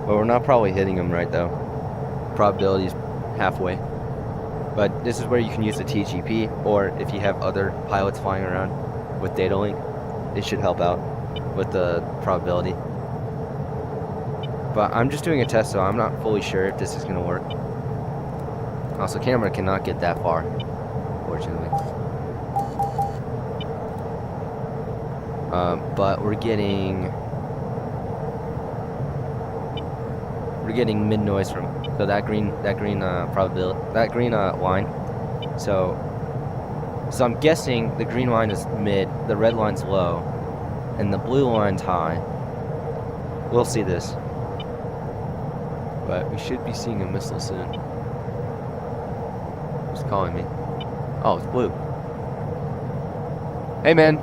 But we're not probably hitting them right though. Probability is halfway. But this is where you can use the TGP, or if you have other pilots flying around with data link, it should help out with the probability. But I'm just doing a test, so I'm not fully sure if this is going to work. Also, camera cannot get that far, fortunately. But we're getting mid noise from that green probability, that green line. So I'm guessing the green line is mid, the red line's low, and the blue line's high. We'll see this, but we should be seeing a missile soon. Who's calling me? Oh, it's blue. Hey, man.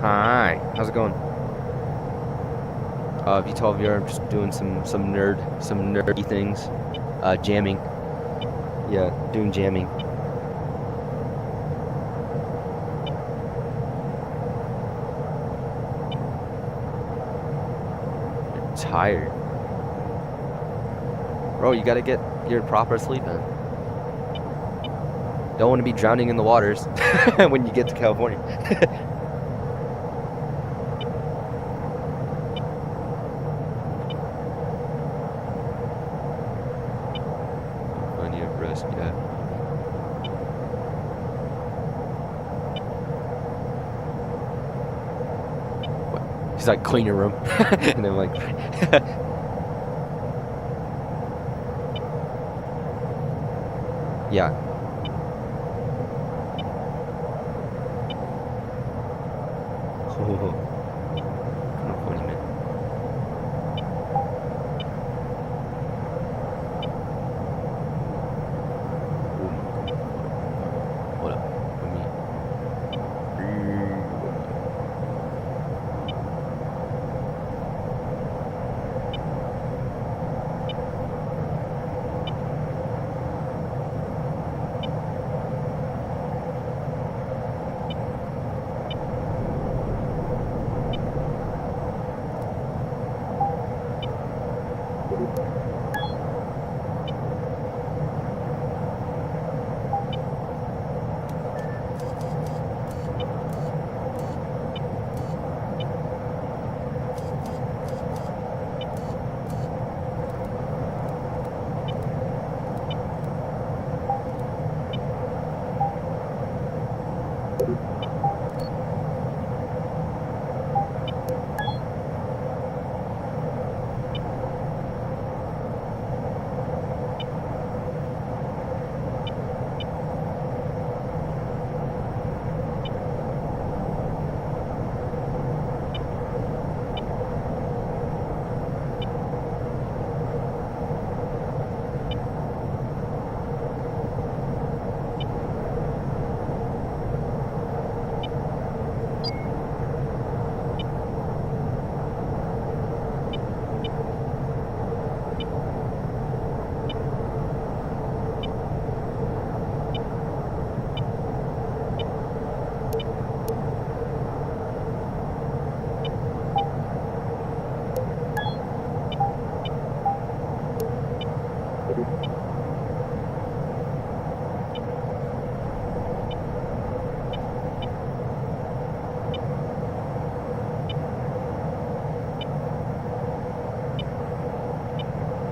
Hi. How's it going? VTOL VR, I'm just doing some nerdy things. Jamming. Yeah, doing jamming. You're tired. Bro, you gotta get your proper sleep in. Don't want to be drowning in the waters when you get to California. He's like, clean your room. And I'm like, yeah. Oh, kind of funny, man. What up? What me?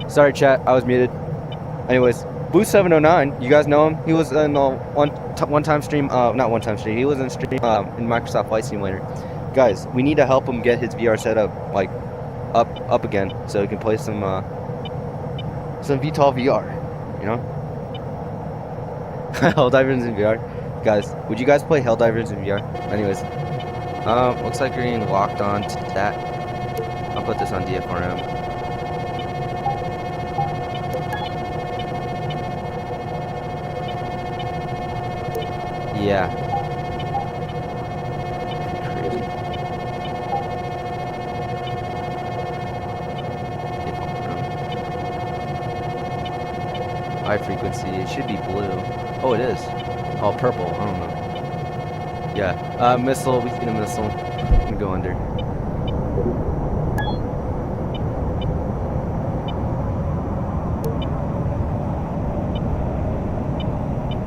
Sorry, chat. I was muted. Anyways, Blue 709. You guys know him? He was in the one-time stream. Not one-time stream. He was in stream in Microsoft Flight Simulator. Guys, we need to help him get his VR setup like up again, so he can play some VTOL VR. You know? Helldivers in VR. Guys, would you guys play Helldivers in VR? Anyways, looks like you're getting locked on to that. I'll put this on DFRM. Yeah. Crazy. High frequency. It should be blue. Oh, it is. Oh, purple. I don't know. Yeah. Missile. We seen a missile. I'm gonna go under.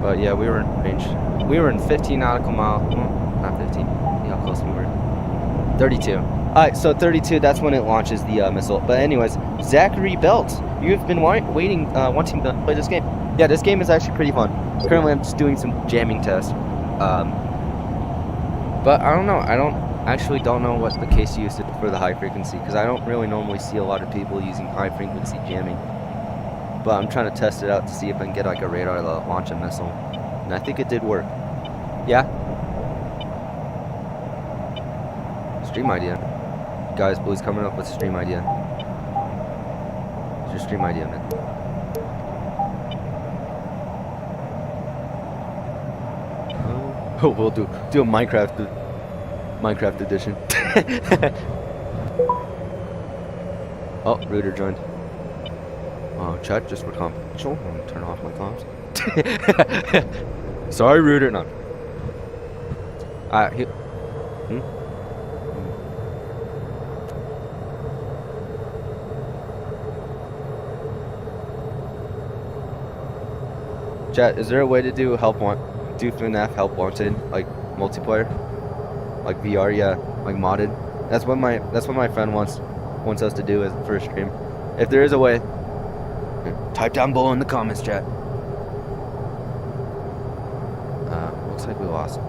But yeah, we were in range. We were in 15 nautical mile. Not 15. See how close we were. 32. Alright, so 32, that's when it launches the missile. But anyways, Zachary Belt, you've been wanting to play this game. Yeah, this game is actually pretty fun. Currently, I'm just doing some jamming tests. But I don't know. I don't know what the case used for the high frequency, because I don't really normally see a lot of people using high frequency jamming. But I'm trying to test it out to see if I can get like a radar to launch a missile. And I think it did work. Yeah? Stream idea. Guys, Blue's coming up with a stream idea. What's your stream idea, man? Oh, we'll do a Minecraft edition. Oh, Rooter joined. Chat, just for confidential. I'm gonna turn off my comms. Sorry, Rooter. No. Chat, is there a way to do FNAF help wanted, like multiplayer, like VR? Yeah, like modded. That's what my friend wants us to do as the first stream. If there is a way, type down below in the comments, chat. Looks like we lost him.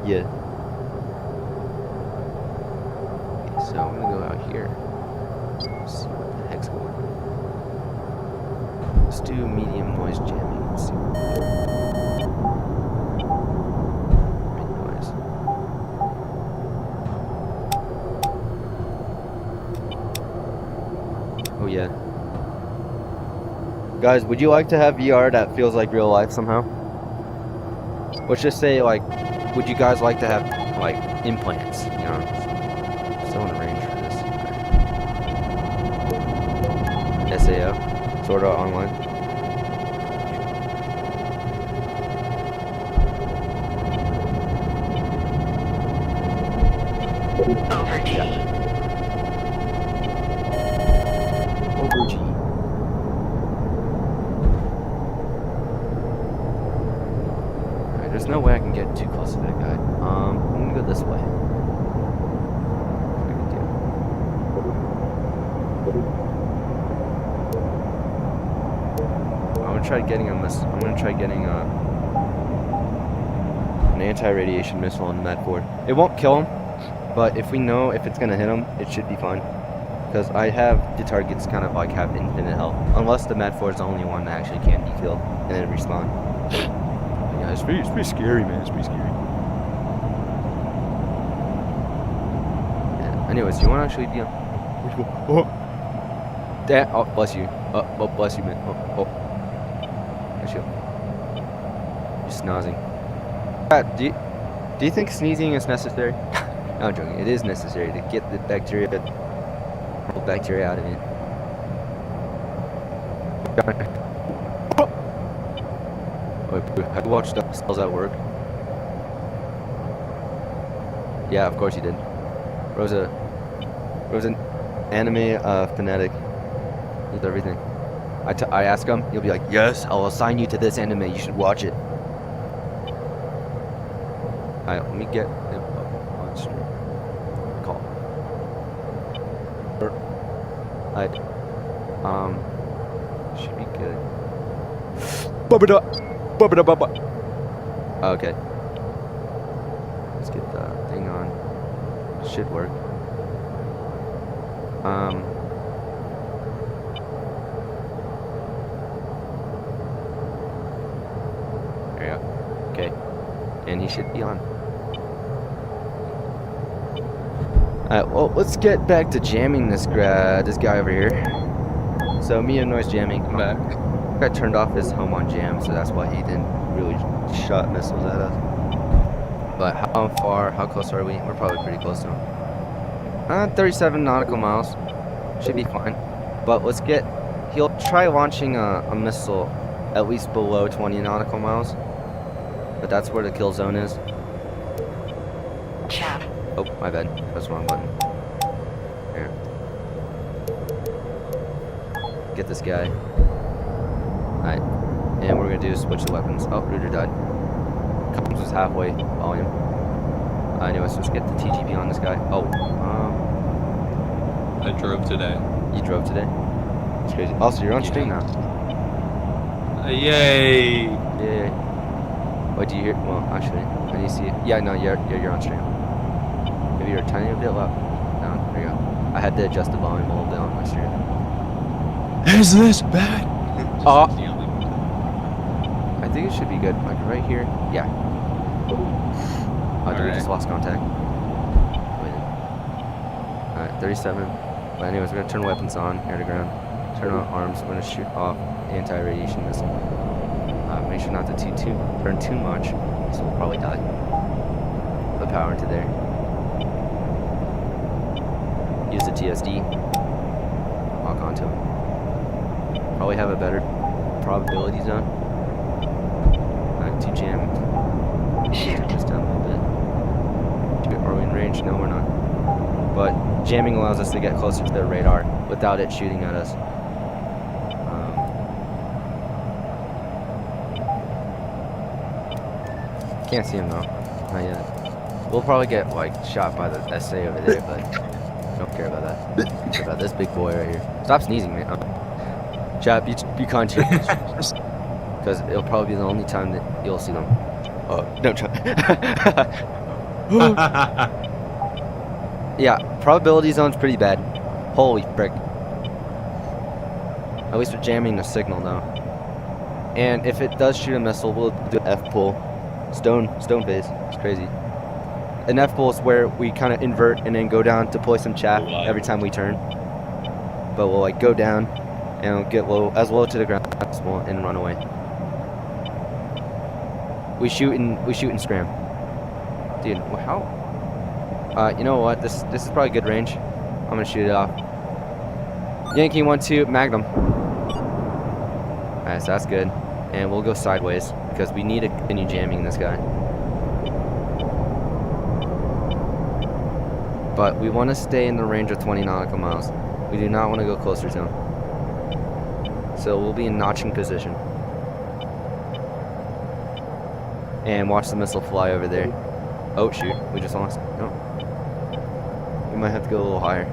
Yeah. Okay, so I'm gonna go out here. See what the heck's going on. Let's do medium noise jamming. Let's see what mid noise. Oh yeah. Guys, would you like to have VR that feels like real life somehow? Let's just say, like, would you guys like to have, like, implants, you know? Still in the range for this. SAO, sort of online. Over T. Over G. Alright, there's no way I can get too close to that guy. I'm gonna go this way. I'm gonna try getting on this. I'm gonna try getting an anti-radiation missile on the Med Ford. It won't kill him, but if we know if it's gonna hit him, it should be fine. Because I have the targets kind of like have infinite health, unless the Med Ford is the only one that actually can be killed and then respawn. Yeah, it's pretty scary, man. It's pretty scary. Yeah. Anyways, you want to actually be on? Oh, that. Oh, bless you. Oh, bless you, man. Oh. Bless you. You're snozzing. Do you think sneezing is necessary? No, I'm joking. It is necessary to get the bacteria out of it. Have you watched Cells at Work? Yeah, of course you did. Bro's an anime fanatic with everything. I ask him, he'll be like, yes, I'll assign you to this anime, you should watch it. Alright, let me get it on stream. Call. Alright. Should be good. Okay. Let's get the thing on. Should work. There you go. Okay. And he should be on. Alright, well, let's get back to jamming this guy over here. So, medium noise jamming. I'm back. I turned off his home on jam, so that's why he didn't really shot missiles at us. But how close are we? We're probably pretty close to him. 37 nautical miles. Should be fine. But he'll try launching a missile at least below 20 nautical miles. But that's where the kill zone is. Chat. Oh, my bad. That's the wrong button. Here. Get this guy. Alright. And what we're gonna do is switch the weapons. Oh, Rooter died. Comms was halfway volume. Anyways, let's get the TGP on this guy. Oh, I drove today. you drove today? It's crazy. Also, you're on stream now. Yay! Yeah. What do you hear? Well, actually, can you see it? Yeah, no, you're on stream. Maybe you're a tiny bit loud. No, there you go. I had to adjust the volume a little bit on my stream. Is this bad? I think it should be good. Like right here. Yeah. Oh, dude, we just lost contact. Alright, 37. But anyways, we're gonna turn weapons on, air to ground. Turn on arms. We're gonna shoot off anti-radiation missile. Make sure not to turn too much, so we'll probably die. Put power into there. Use the TSD. Lock onto him. Probably have a better probability zone. Not too jammed. Shoot. Just down a little bit. Are we in range? No, we're not. But jamming allows us to get closer to their radar without it shooting at us. Can't see him though. Not yet. We'll probably get like shot by the SA over there, but don't care about that. Care about this big boy right here. Stop sneezing, man. Chat, be conscious. Because it'll probably be the only time that you'll see them. Oh, no, Yeah, probability zone's pretty bad. Holy frick. At least we're jamming the signal now. And if it does shoot a missile, we'll do F pull. Stone phase. It's crazy. An F pull is where we kind of invert and then go down to deploy some chaff every time we turn. But we'll like go down and we'll get low to the ground as possible and run away. We shoot and scram. Dude, how? You know what? This is probably good range. I'm gonna shoot it off. Yankee 1-2 Magnum. Alright, so that's good. And we'll go sideways because we need to continue jamming this guy. But we want to stay in the range of 20 nautical miles. We do not want to go closer to him. So we'll be in notching position. And watch the missile fly over there. Oh shoot, we just lost. No. We might have to go a little higher.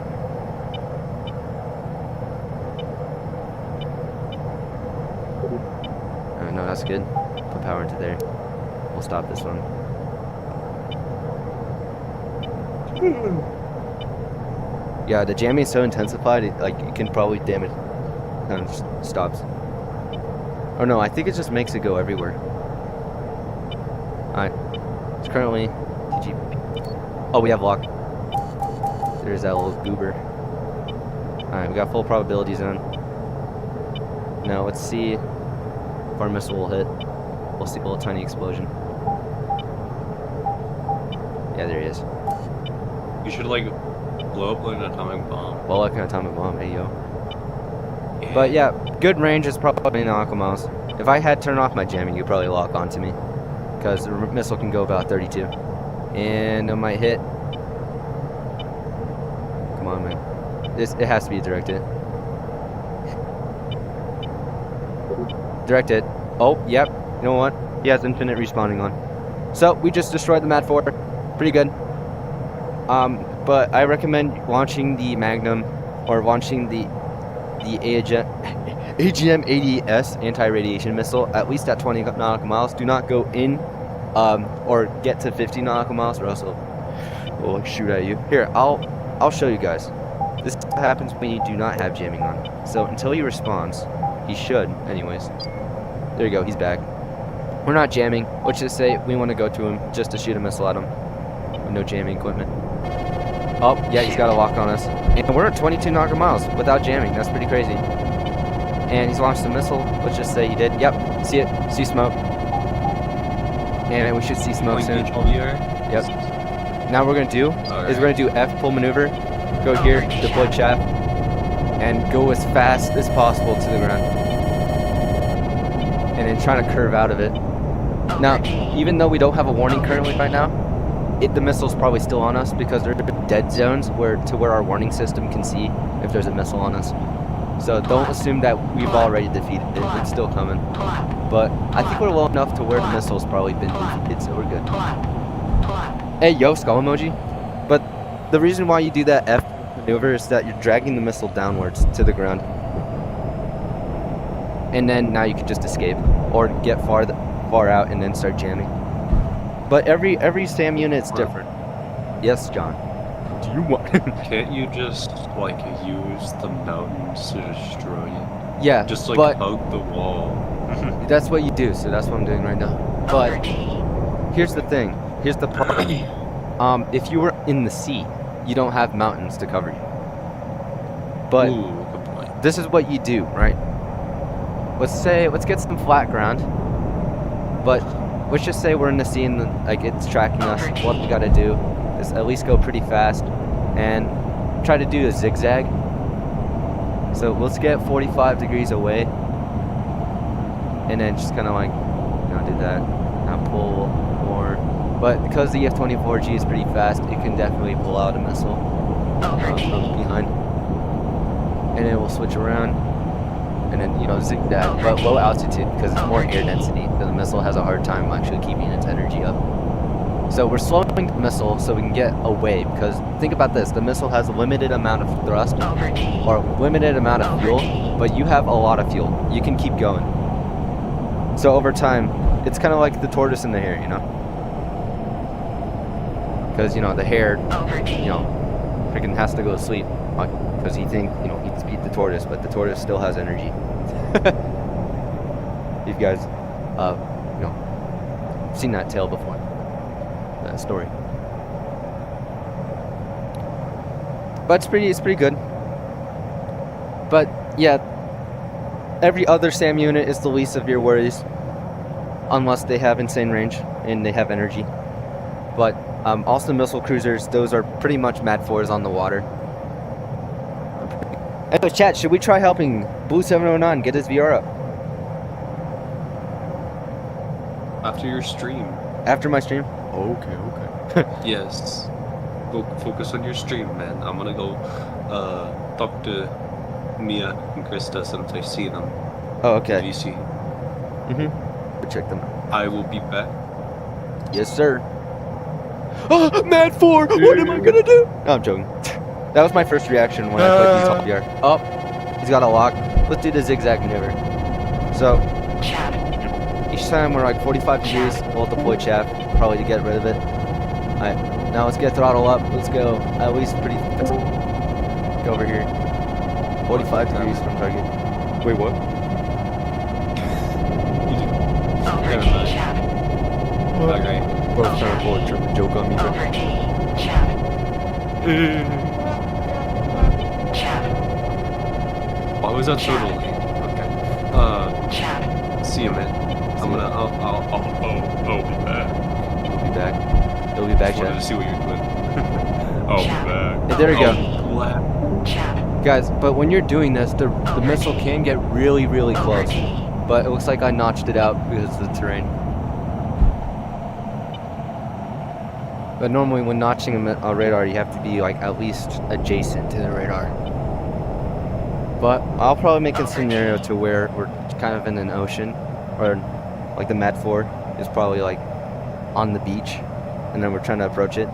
No, that's good. Put power into there. We'll stop this one. Yeah, the jamming is so intensified, like it can probably damage. No, it just stops. Oh no, I think it just makes it go everywhere. Alright. It's currently TG. Oh, we have lock. There's that little goober. Alright, we got full probability zone. Now let's see if our missile will hit. We'll see a little tiny explosion. Yeah, there he is. You should like blow up like an atomic bomb. Well, like an atomic bomb, hey yo. But yeah, good range is probably 20 nautical miles. If I had turned off my jamming, you'd probably lock onto me. Because the missile can go about 32. And it might hit. Come on, man. It has to be directed. Directed. Oh, yep. You know what? He has infinite respawning on. So, we just destroyed the Mat 4. Pretty good. But I recommend launching the Magnum or launching the AGM-80S anti-radiation missile at least at 20 nautical miles. Do not go in or get to 50 nautical miles or else it'll like shoot at you. Here, I'll show you guys. This happens when you do not have jamming on. So until he responds, he should anyways. There you go, he's back. We're not jamming. Let's just say we want to go to him just to shoot a missile at him. With no jamming equipment. Oh, yeah, he's got a lock on us. And we're at 22 nautical miles without jamming. That's pretty crazy. And he's launched a missile. Let's just say he did. Yep, see it. See smoke. And we should see smoke soon. Yep. Now what we're going to do is we're going to do F pull maneuver. Go here, deploy chaff, and go as fast as possible to the ground. And then try to curve out of it. Now, even though we don't have a warning currently right now, the missile's probably still on us because there are dead zones where our warning system can see if there's a missile on us. So don't assume that we've already defeated it. It's still coming. But I think we're low enough to where the missile's probably been defeated, so we're good. Hey, yo, skull emoji. But the reason why you do that F maneuver is that you're dragging the missile downwards to the ground. And then now you can just escape or get far out and then start jamming. But every SAM unit's different. Yes, John. Do you want? Can't you just like use the mountains to destroy it? Yeah. Just like hug the wall. That's what you do. So that's what I'm doing right now. But here's the thing. Here's the problem. If you were in the sea, you don't have mountains to cover you. But Ooh, good point. this is what you do, right? Let's get some flat ground. But let's just say we're in the sea and like it's tracking us. What we gotta do is at least go pretty fast and try to do a zigzag. So let's get 45 degrees away and then just kind of like, do that. Now pull more. But because the F-24G is pretty fast, it can definitely pull out a missile from behind. And then we'll switch around. And then, zigzag, but low altitude because it's more air density. Because the missile has a hard time actually keeping its energy up. So we're slowing the missile so we can get away. Because think about this: the missile has a limited amount of thrust or limited amount of fuel, but you have a lot of fuel. You can keep going. So over time, it's kind of like the tortoise and the hare, because you know the hare, Over T. you know, freaking has to go to sleep because he think you know he's beat the tortoise, but the tortoise still has energy. You guys, you know, seen that tale before, that story. But it's pretty good. But yeah, every other SAM unit is the least of your worries, unless they have insane range and they have energy. But also missile cruisers, those are pretty much Mad 4s on the water. Anyway, chat, should we try helping Blue 709 get his VR up? After your stream. After my stream? Okay. Yes. Focus on your stream, man. I'm gonna go talk to Mia and Krista since I see them. Oh, okay. VC. We'll check them out. I will be back. Yes, sir. Oh, Mad 4! What am I gonna do? No, I'm joking. That was my first reaction when I played VTOL VR. Oh, he's got a lock. Let's do the zigzag maneuver. So, Chat. each time we're like 45 degrees, we'll deploy chaff, probably to get rid of it. Alright, now let's get throttle up. Let's go at least pretty fast. Go over here. 45 degrees from target. Wait, what? Over T. Chat. Okay. Bro's trying to pull a joke on me, bro. Over T. Chat. Chat. Why was that so delayed? Okay. Chat. See you, man. I'll be back. He'll be back. He'll be back, Just wanted to chat. see what you're doing. I'll be back. Hey, there we go. Chat. Guys, but when you're doing this, the missile can get really, really Over close. T. But it looks like I notched it out because of the terrain. But normally when notching a radar, you have to be like at least adjacent to the radar. But I'll probably make a scenario to where we're kind of in an ocean, or like the Mad 4 is probably like on the beach, and then we're trying to approach it.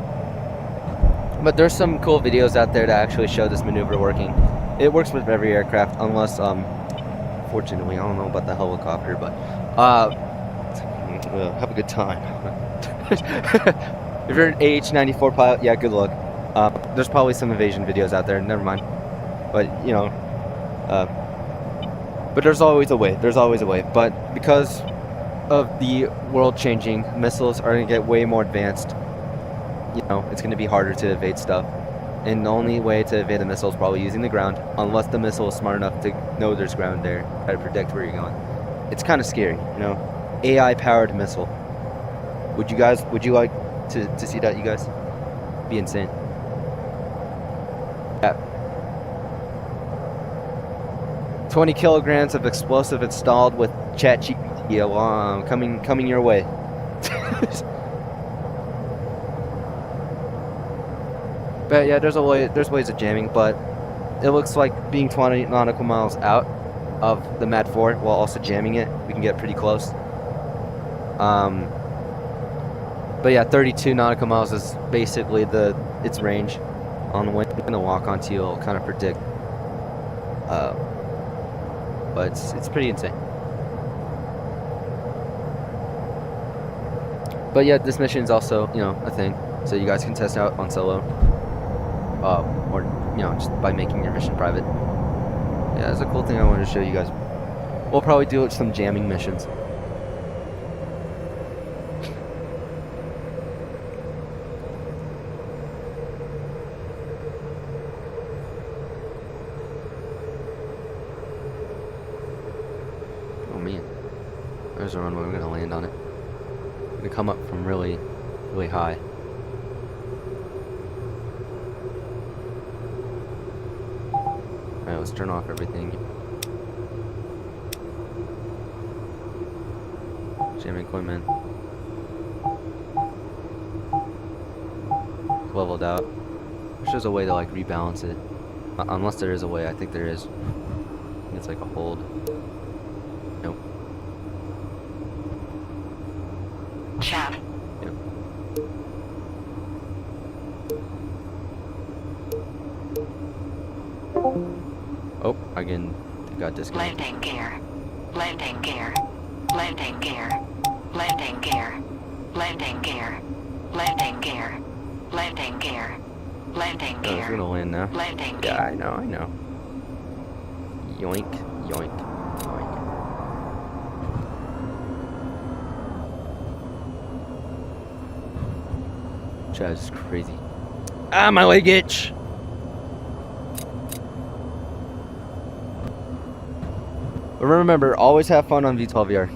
But there's some cool videos out there that actually show this maneuver working. It works with every aircraft, unless fortunately, I don't know about the helicopter, but have a good time. If you're an AH-94 pilot, yeah, good luck. There's probably some evasion videos out there, never mind. But, you know, but there's always a way, But because of the world changing, missiles are going to get way more advanced. You know, it's going to be harder to evade stuff. And the only way to evade a missile is probably using the ground, unless the missile is smart enough to know there's ground there, try to predict where you're going. It's kind of scary, you know? AI-powered missile. Would you like to see that, you guys? Be insane. Yeah. 20 kilograms of explosive installed with ChatGPT along, coming your way. But yeah, there's ways of jamming, but it looks like being 20 nautical miles out of the Mad 4 while also jamming it, we can get pretty close. But yeah, 32 nautical miles is basically its range on when it's gonna walk onto you. It'll kind of predict. But it's pretty insane. But yeah, this mission is also, you know, a thing, so you guys can test out on solo, or you know, just by making your mission private. Yeah, that's a cool thing I wanted to show you guys. We'll probably do some jamming missions. Oh man, there's a runway. We're gonna land on it. We're gonna come up from really, really high. Alright, let's turn off everything. Jamming equipment. Leveled out. Wish there's a way to like rebalance it. Unless there is a way, I think there is. I think it's like a hold. Nope. Chat. Yep. Oh, I got disconnected. Landing gear. Landing gear. Landing gear. Landing gear. Landing gear. Landing gear. Landing gear. Landing Oh, it's gear. gonna land now. Landing gear. Yeah, I know. Yoink, yoink, yoink. Chaz is crazy. Ah, my leg itch! But remember, always have fun on VTOL VR.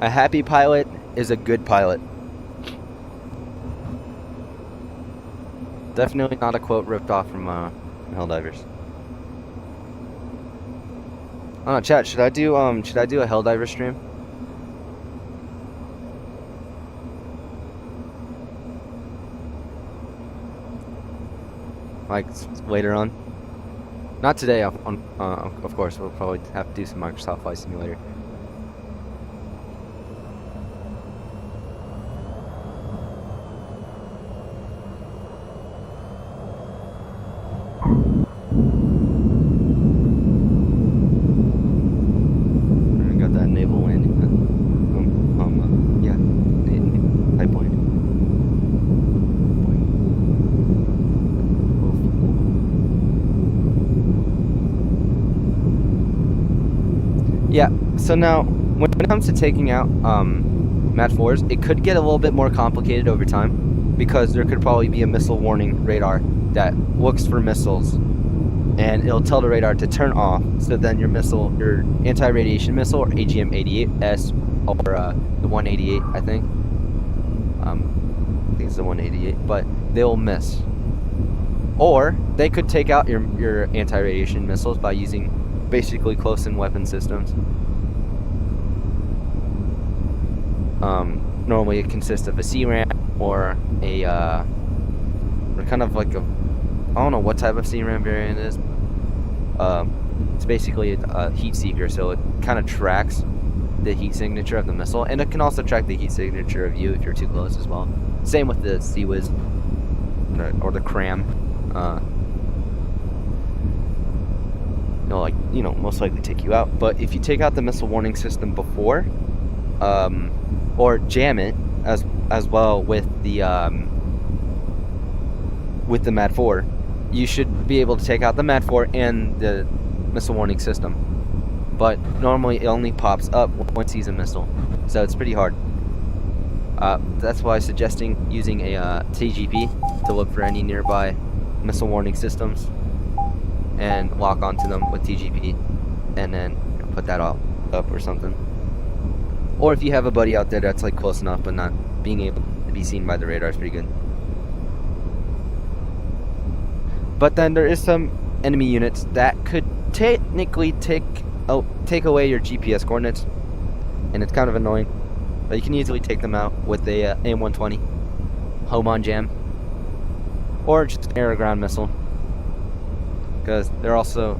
A happy pilot is a good pilot. Definitely not a quote ripped off from Helldivers. Oh no, chat. Should I do a Helldiver stream? Like later on? Not today. Of course, we'll probably have to do some Microsoft Flight Simulator. Got that naval landing. Yeah, high point. Yeah, so now, when it comes to taking out MAT 4s, it could get a little bit more complicated over time, because there could probably be a missile warning radar that looks for missiles, and it'll tell the radar to turn off, so then your missile, your anti-radiation missile, or AGM-88S, or the 188, I think it's the 188, but they'll miss. Or, they could take out your anti-radiation missiles by using basically close-in weapon systems. Normally it consists of a CRAM or a or kind of like a, I don't know what type of CRAM variant it is. It's basically a heat seeker, so it kind of tracks the heat signature of the missile, and it can also track the heat signature of you if you're too close as well. Same with the CWIS or the CRAM. Most likely take you out. But if you take out the missile warning system before, or jam it as well with the MAT 4, you should be able to take out the MAT 4 and the missile warning system. But normally it only pops up when it sees a missile, so it's pretty hard. That's why I'm suggesting using a TGP to look for any nearby missile warning systems and lock onto them with TGP, and then put that all up or something. Or if you have a buddy out there that's like close enough but not being able to be seen by the radar, is pretty good. But then there is some enemy units that could technically take away your GPS coordinates, and it's kind of annoying. But you can easily take them out with a AIM-120, home on jam, or just an air or ground missile. Because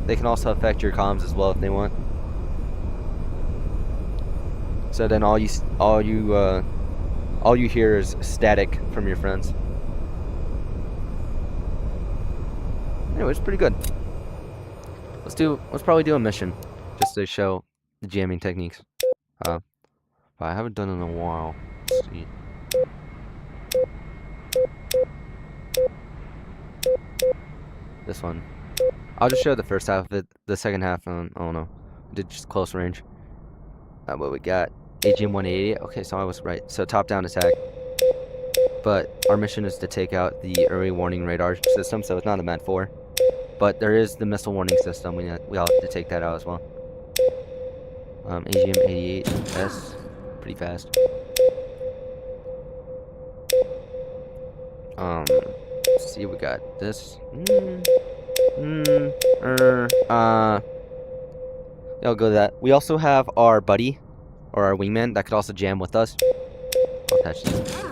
they can also affect your comms as well if they want. So then all you hear is static from your friends. Anyway, it's pretty good. Let's probably do a mission just to show the jamming techniques. But I haven't done it in a while. Let's see. This one. I'll just show the first half of it. The second half, I don't know. I did just close range. What we got? AGM-188. Okay, so I was right. So top-down attack. But our mission is to take out the early warning radar system, so it's not a MAT 4. But there is the missile warning system. We all have to take that out as well. AGM-88S. Pretty fast. Let's see, we got this. I'll go to that. We also have our buddy, or our wingman, that could also jam with us. I'll attach this.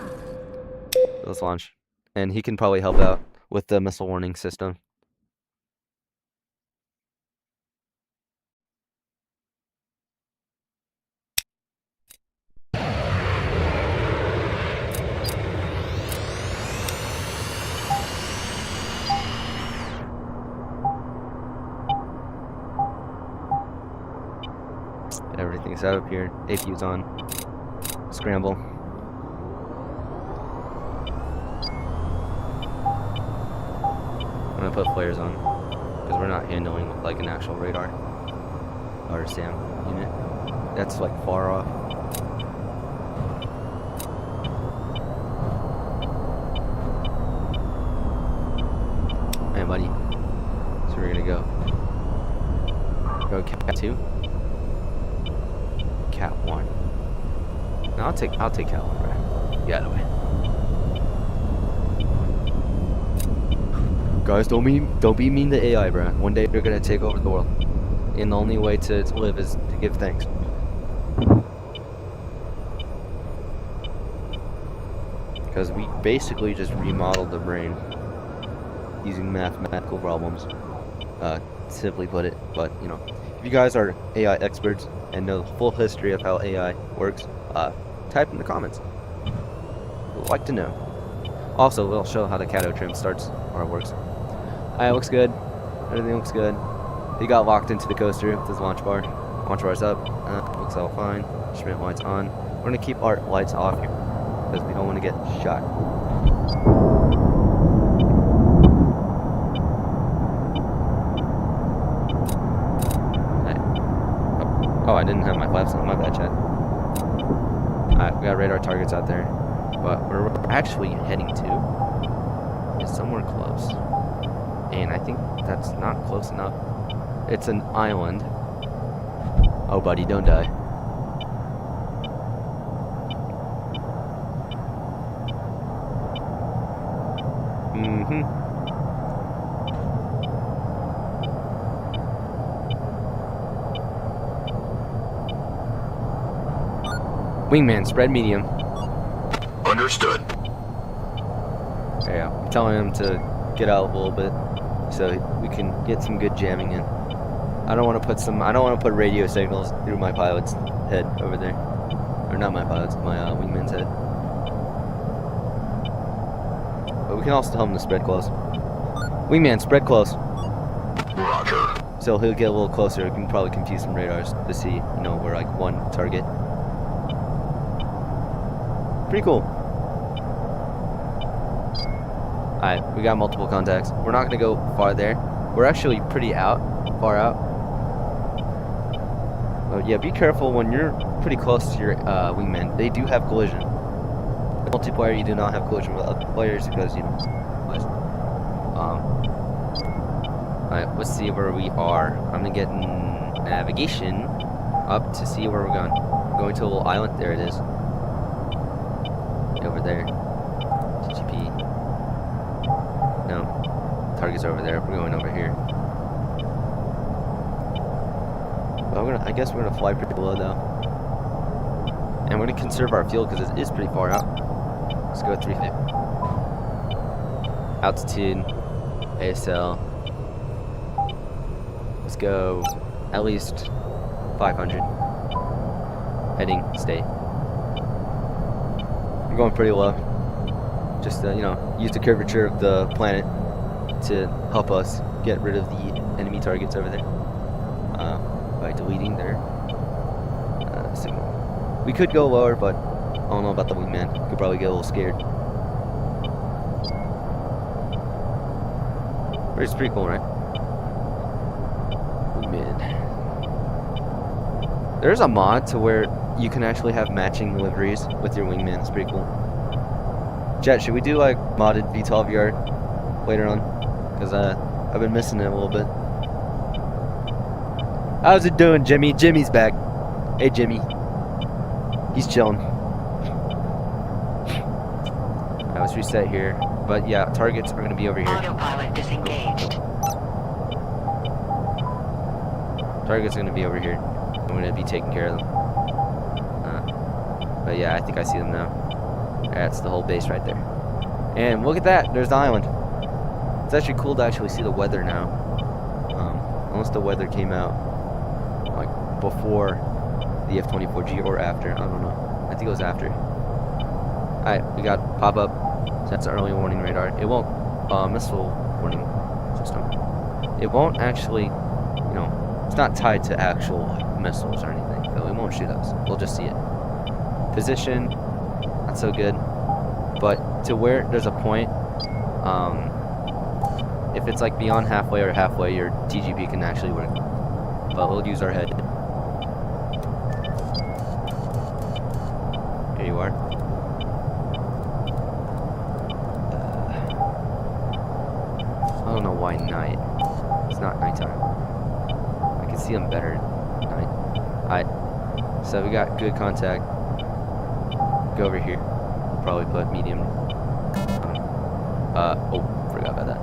Let's launch. And he can probably help out with the missile warning system. Everything's out up here. APU's on. Scramble. I'm gonna put flares on because we're not handling with like an actual radar or SAM unit. That's like far off. Hey, buddy. So we're gonna go. Go cat 2. Cat 1. No, I'll take cat 1, right? Get out of the way. Guys, don't be mean to AI, bro. One day they're gonna take over the world, and the only way to live is to give thanks. Because we basically just remodeled the brain using mathematical problems. Simply put it. But you know, if you guys are AI experts and know the full history of how AI works, type in the comments. We'd like to know. Also, we'll show how the Cato trim starts or works. Alright, looks good. Everything looks good. He got locked into the coaster with his launch bar. Launch bar's up. Looks all fine. Instrument lights on. We're gonna keep our lights off here because we don't want to get shot. Oh, I didn't have my flaps on. My bad, chat. Alright, we got radar targets out there. But where we're actually heading to is somewhere close. And I think that's not close enough. It's an island. Oh, buddy, don't die. Wingman, spread medium. Understood. Yeah, I'm telling him to get out a little bit so we can get some good jamming in. I don't want to put radio signals through my pilot's head over there. Or not my pilot's, my wingman's head. But we can also tell him to spread close. Wingman, spread close. Roger. So he'll get a little closer. We can probably confuse some radars to see, you know, we're like one target. Pretty cool. Alright, we got multiple contacts. We're not gonna go far there. We're actually pretty far out. Oh yeah, be careful when you're pretty close to your wingman. They do have collision. Multiplayer, you do not have collision with other players because, you know. Alright, let's see where we are. I'm gonna get navigation up to see where we're going. We're going to a little island. There it is. Over there. GGP. No. Target's over there. We're going over here. Well, I guess we're gonna fly pretty low though. And we're gonna conserve our fuel because it is pretty far out. Let's go 350. Altitude. ASL. Let's go at least 500. Heading state. We're going pretty low. Just you know, use the curvature of the planet to help us get rid of the enemy targets over there by deleting their signal. We could go lower, but I don't know about the wingman. Could probably get a little scared. But it's pretty cool, right? Wingman. There's a mod to where you can actually have matching liveries with your wingman. It's pretty cool. Jet, should we do like modded VTOL VR later on? Because I've been missing it a little bit. How's it doing, Jimmy? Jimmy's back. Hey, Jimmy. He's chilling. Alright, let's reset here. But yeah, targets are going to be over here. Autopilot disengaged. Targets are going to be over here. I'm going to be taking care of them. But yeah, I think I see them now. That's the whole base right there. And look at that. There's the island. It's actually cool to actually see the weather now. Unless the weather came out like before the F-24G or after. I don't know. I think it was after. Alright, we got pop-up. That's the early warning radar. It won't, missile warning system. It won't actually, you know, it's not tied to actual missiles or anything. So it won't shoot us. We'll just see it. Position, not so good. But to where there's a point, if it's like beyond halfway or halfway, your TGP can actually work. But we'll use our head. Here you are. I don't know why night. It's not nighttime. I can see them better at night. Alright. So we got good contact. Go over here. We'll probably put medium. Oh, forgot about that.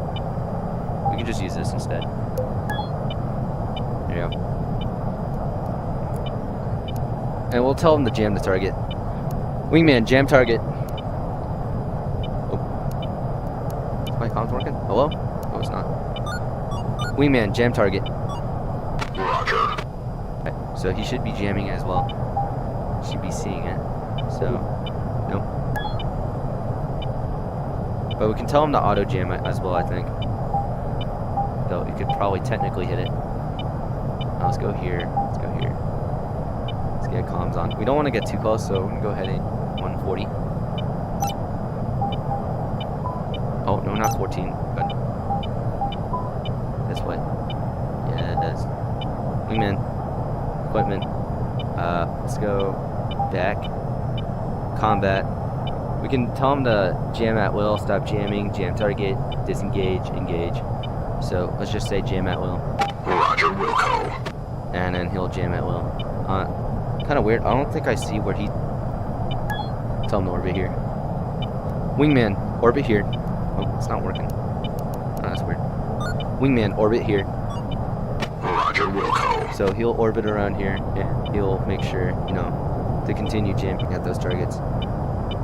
We can just use this instead. There you go. And we'll tell them to jam the target. Wingman, jam target. Oh. My comms working? Hello? No, it's not. Wingman, jam target. Roger. Okay, so he should be jamming as well. Should be seeing it. So, nope. But we can tell him to auto jam it as well, I think. Though you could probably technically hit it. Now let's go here. Let's go here. Let's get comms on. We don't want to get too close, so we're gonna go ahead and 140. Oh no, not 14. But this way. Yes. Wingman. Equipment. Let's go back. Combat. We can tell him to jam at will, stop jamming, jam target, disengage, engage. So let's just say jam at will. Roger, Wilco. And then he'll jam at will. Kind of weird. I don't think I see where he. Tell him to orbit here. Wingman, orbit here. Oh, it's not working. Oh, that's weird. Wingman, orbit here. Roger, Wilco. So he'll orbit around here. Yeah, he'll make sure, you know, to continue jamming at those targets.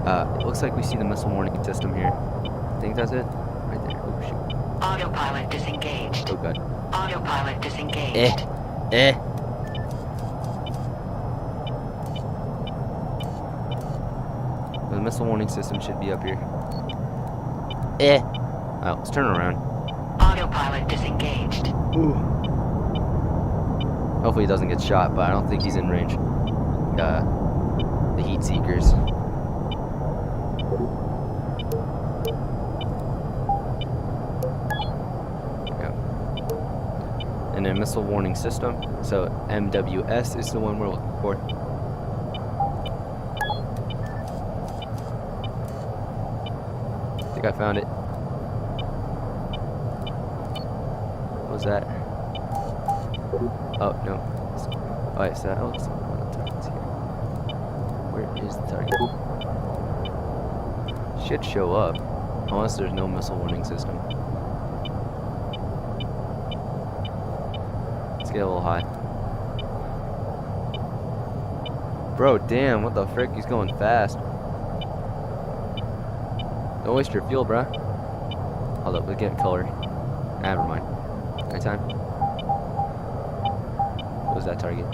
It looks like we see the missile warning system here. I think that's it. Right there. Oh shoot. Autopilot disengaged. Oh god. Autopilot disengaged. The missile warning system should be up here. Oh, let's turn around. Autopilot disengaged. Ooh. Hopefully he doesn't get shot, but I don't think he's in range. The heat seekers. And then missile warning system. So MWS is the one we're looking for. I think I found it. What was that? Oh no. Oh, it's that. Oh, it's one of the targets here. Where is the target? Should show up, unless there's no missile warning system. Let's get a little high. Bro, damn, what the frick? He's going fast. Don't waste your fuel, bruh. Hold up, let's get color. Never mind. Nighttime. What was that target?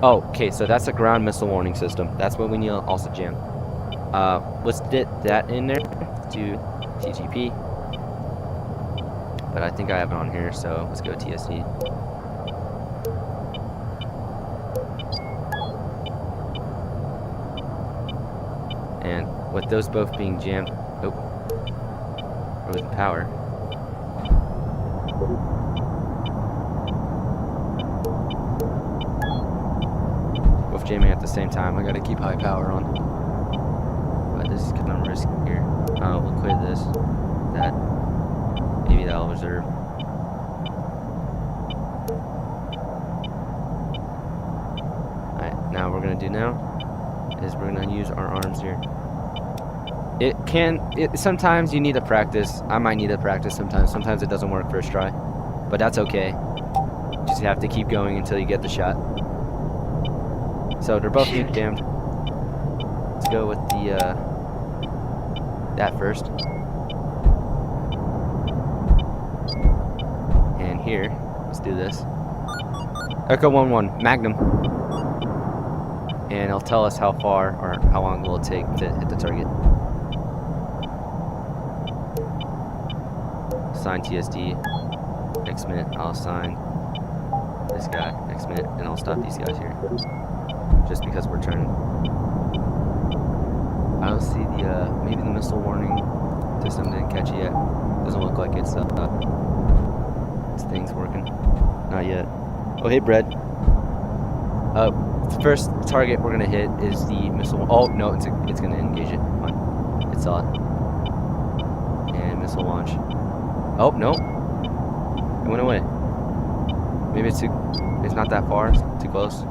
Oh, okay, so that's a ground missile warning system. That's what we need to also jam. Let's get that in there to TGP. But I think I have it on here, so let's go TSD. And with those both being jammed, or with power. Both jamming at the same time. I gotta keep high power on. But this is kind of riskier. We'll clear this. That. Maybe that'll reserve. Alright, now what we're gonna do now is we're gonna use our arms here. Sometimes you need to practice. I might need to practice sometimes. Sometimes it doesn't work first try. But that's okay. You just have to keep going until you get the shot. So they're both being jammed. Let's go with the that first. And here, let's do this. Echo 1-1, Magnum. And it'll tell us how far or how long will it take to hit the target. Assign TSD, next minute I'll assign this guy, next minute, and I'll stop these guys here. Just because we're turning. I don't see the, maybe the missile warning. system didn't catch it yet. Doesn't look like it's this thing's working. Not yet. Oh, hey, Brett. The first target we're gonna hit is the missile. Oh no, it's gonna engage it. Fine. It saw it. And missile launch. Oh no, it went away. Maybe it's not that far. It's too close.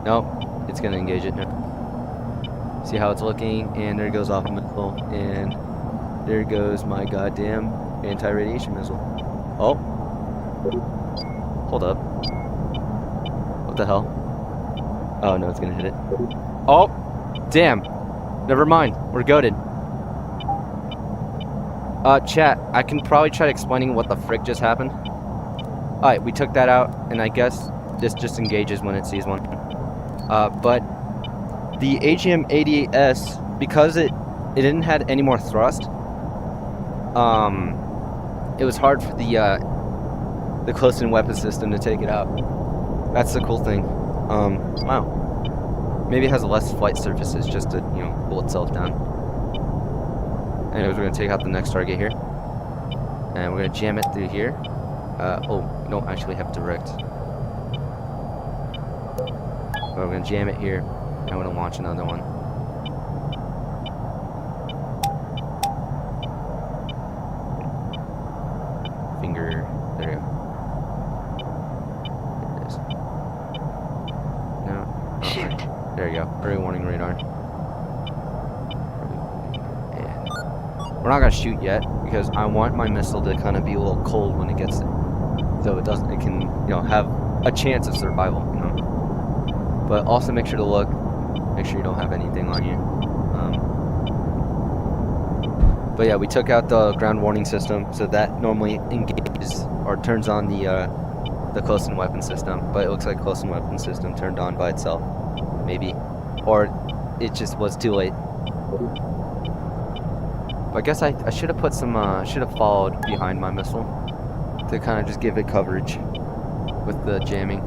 Nope, it's gonna engage it now. See how it's looking, and there goes off a missile, and there goes my goddamn anti-radiation missile. Oh, hold up. What the hell? Oh no, it's gonna hit it. Oh, damn. Never mind. We're goated. Chat, I can probably try explaining what the frick just happened. Alright, we took that out, and I guess this just engages when it sees one. But the AGM-88S, because it didn't have any more thrust, it was hard for the close-in weapon system to take it out. That's the cool thing. Wow. Maybe it has less flight surfaces just to, you know, cool itself down. Anyways, we're gonna take out the next target here, and we're gonna jam it through here. Oh, we don't actually have direct. But we're gonna jam it here, and we're gonna launch another one. Finger, there you go. There it is. No. Oh, Shoot. right. There you go. Early warning radar. And we're not gonna shoot yet because I want my missile to kind of be a little cold when it gets there, so it can, you know, have a chance of survival, you know. But also make sure to look, make sure you don't have anything on you. But yeah, we took out the ground warning system, so that normally engages or turns on the close-in weapon system. But it looks like close-in weapon system turned on by itself, maybe, or it just was too late. But I guess I should have put some, should have followed behind my missile to kind of just give it coverage with the jamming.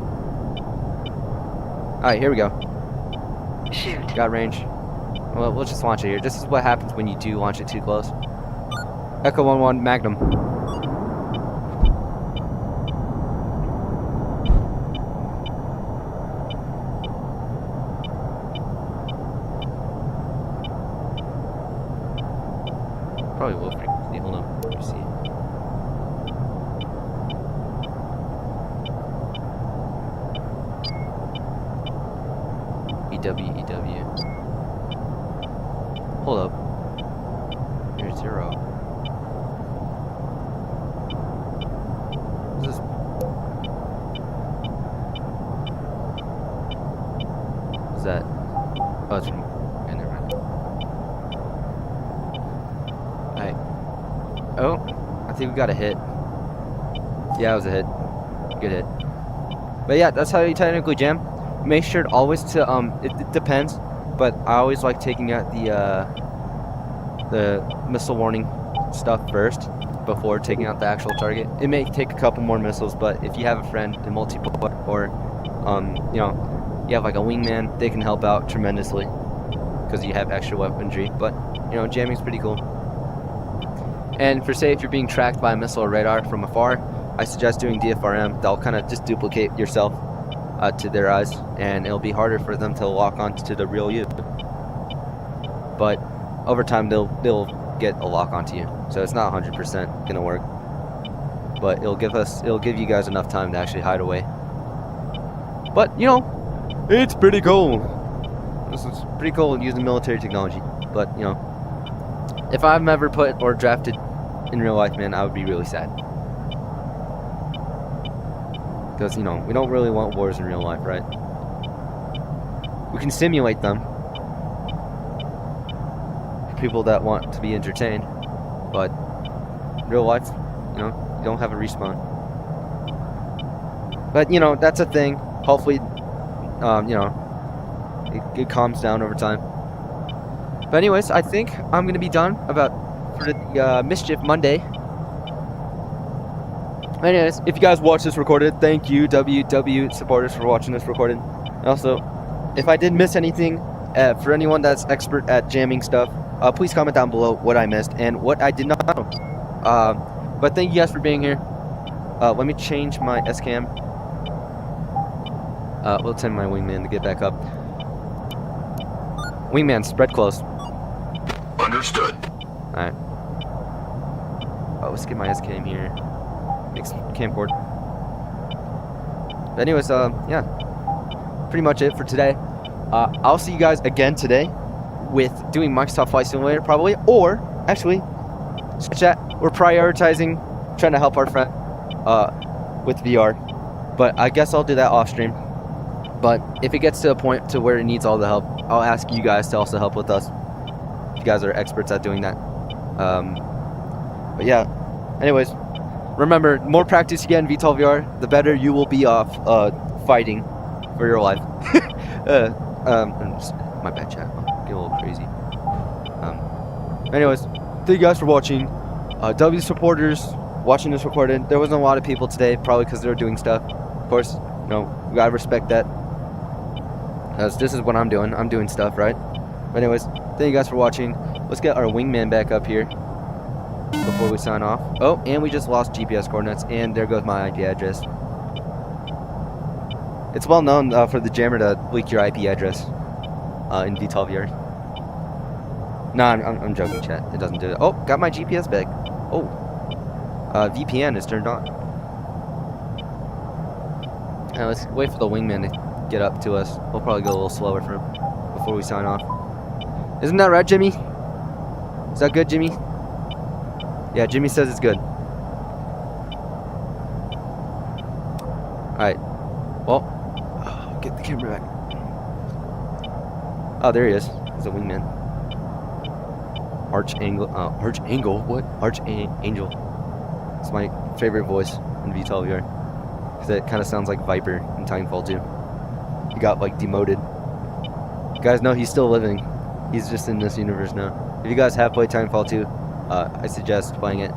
All right, here we go. Shoot. Got range. Well, we'll just launch it here. This is what happens when you do launch it too close. Echo 1-1 Magnum. Probably low frequency. Hold on. Let me see. EW. Hold up. There's 0. What's this? What's that? Oh, it's from. Okay, never mind. Alright. Oh, I think we got a hit. Yeah, it was a hit. Good hit. But yeah, that's how you technically jam. Make sure to always to it depends, but I always like taking out the missile warning stuff first before taking out the actual target. It may take a couple more missiles, but if you have a friend in multiplayer or you know, you have like a wingman, they can help out tremendously because you have extra weaponry. But you know, jamming's pretty cool. And for say if you're being tracked by a missile or radar from afar, I suggest doing DFRM. They'll kind of just duplicate yourself to their eyes, and it'll be harder for them to lock onto the real you. But over time, they'll get a lock onto you. So it's not 100% gonna work, but it'll give you guys enough time to actually hide away. But you know, it's pretty cool. This is pretty cool using military technology. But you know, if I'm ever put or drafted in real life, man, I would be really sad. Because, you know, we don't really want wars in real life, right? We can simulate them. People that want to be entertained. But, real life, you know, you don't have a respawn. But, you know, that's a thing. Hopefully, you know, it calms down over time. But anyways, I think I'm going to be done for the Mischief Monday. Anyways, if you guys watch this recorded, thank you, WW supporters, for watching this recorded. And also, if I did miss anything, for anyone that's expert at jamming stuff, please comment down below what I missed and what I did not know. But thank you guys for being here. Let me change my S-cam. We'll send my wingman to get back up. Wingman, spread close. Understood. Alright. Let's get my S-cam here. Next camcorder. But anyways, yeah. Pretty much it for today. I'll see you guys again today with doing Microsoft Flight Simulator probably, or actually, chat, we're prioritizing trying to help our friend with VR, but I guess I'll do that off stream. But if it gets to a point to where it needs all the help, I'll ask you guys to also help with us. You guys are experts at doing that. But yeah, anyways, remember, more practice you get in VTOL VR, the better you will be off fighting for your life. My bad, chat. I'll get a little crazy. Anyways, thank you guys for watching. W supporters watching this recorded. There wasn't a lot of people today, probably because they were doing stuff. Of course, we gotta respect that. Because this is what I'm doing. I'm doing stuff, right? But anyways, thank you guys for watching. Let's get our wingman back up here before we sign off. Oh, and we just lost GPS coordinates, and there goes my IP address. It's well known for the jammer to leak your IP address in VTOL VR. Nah, I'm joking, chat. It doesn't do it. Oh, got my GPS back. Oh, VPN is turned on. Now let's wait for the wingman to get up to us. We'll probably go a little slower for him before we sign off. Isn't that right, Jimmy? Is that good, Jimmy? Yeah, Jimmy says it's good. Alright. Well, get the camera back. Oh, there he is. He's a wingman. Archangel. What? Archangel. It's my favorite voice in VTOL VR. Because it kind of sounds like Viper in Titanfall 2. He got, like, demoted. You guys know he's still living. He's just in this universe now. If you guys have played Titanfall 2, I suggest playing it.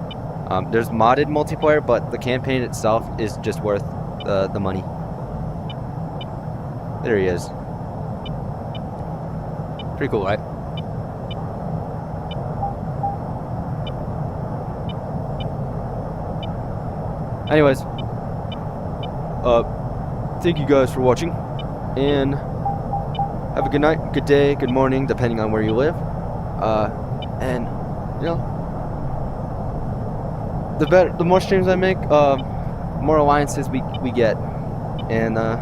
There's modded multiplayer, but the campaign itself is just worth the money. There he is. Pretty cool, right? Anyways, thank you guys for watching, and have a good night, good day, good morning, depending on where you live. And the more streams I make, more alliances we get, and the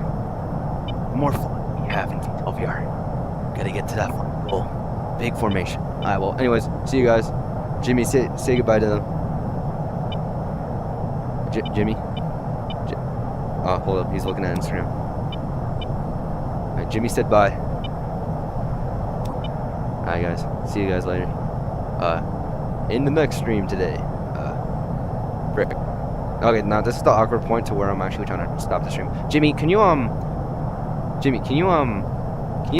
more fun we have in VTOL VR. Gotta get to that fun goal. Big formation. Alright, well, anyways, see you guys. Jimmy, say goodbye to them. Jimmy? Hold up, he's looking at Instagram. Alright, Jimmy said bye. Alright, guys. See you guys later. In the next stream today. Frick. Okay, now this is the awkward point to where I'm actually trying to stop the stream. Jimmy, can you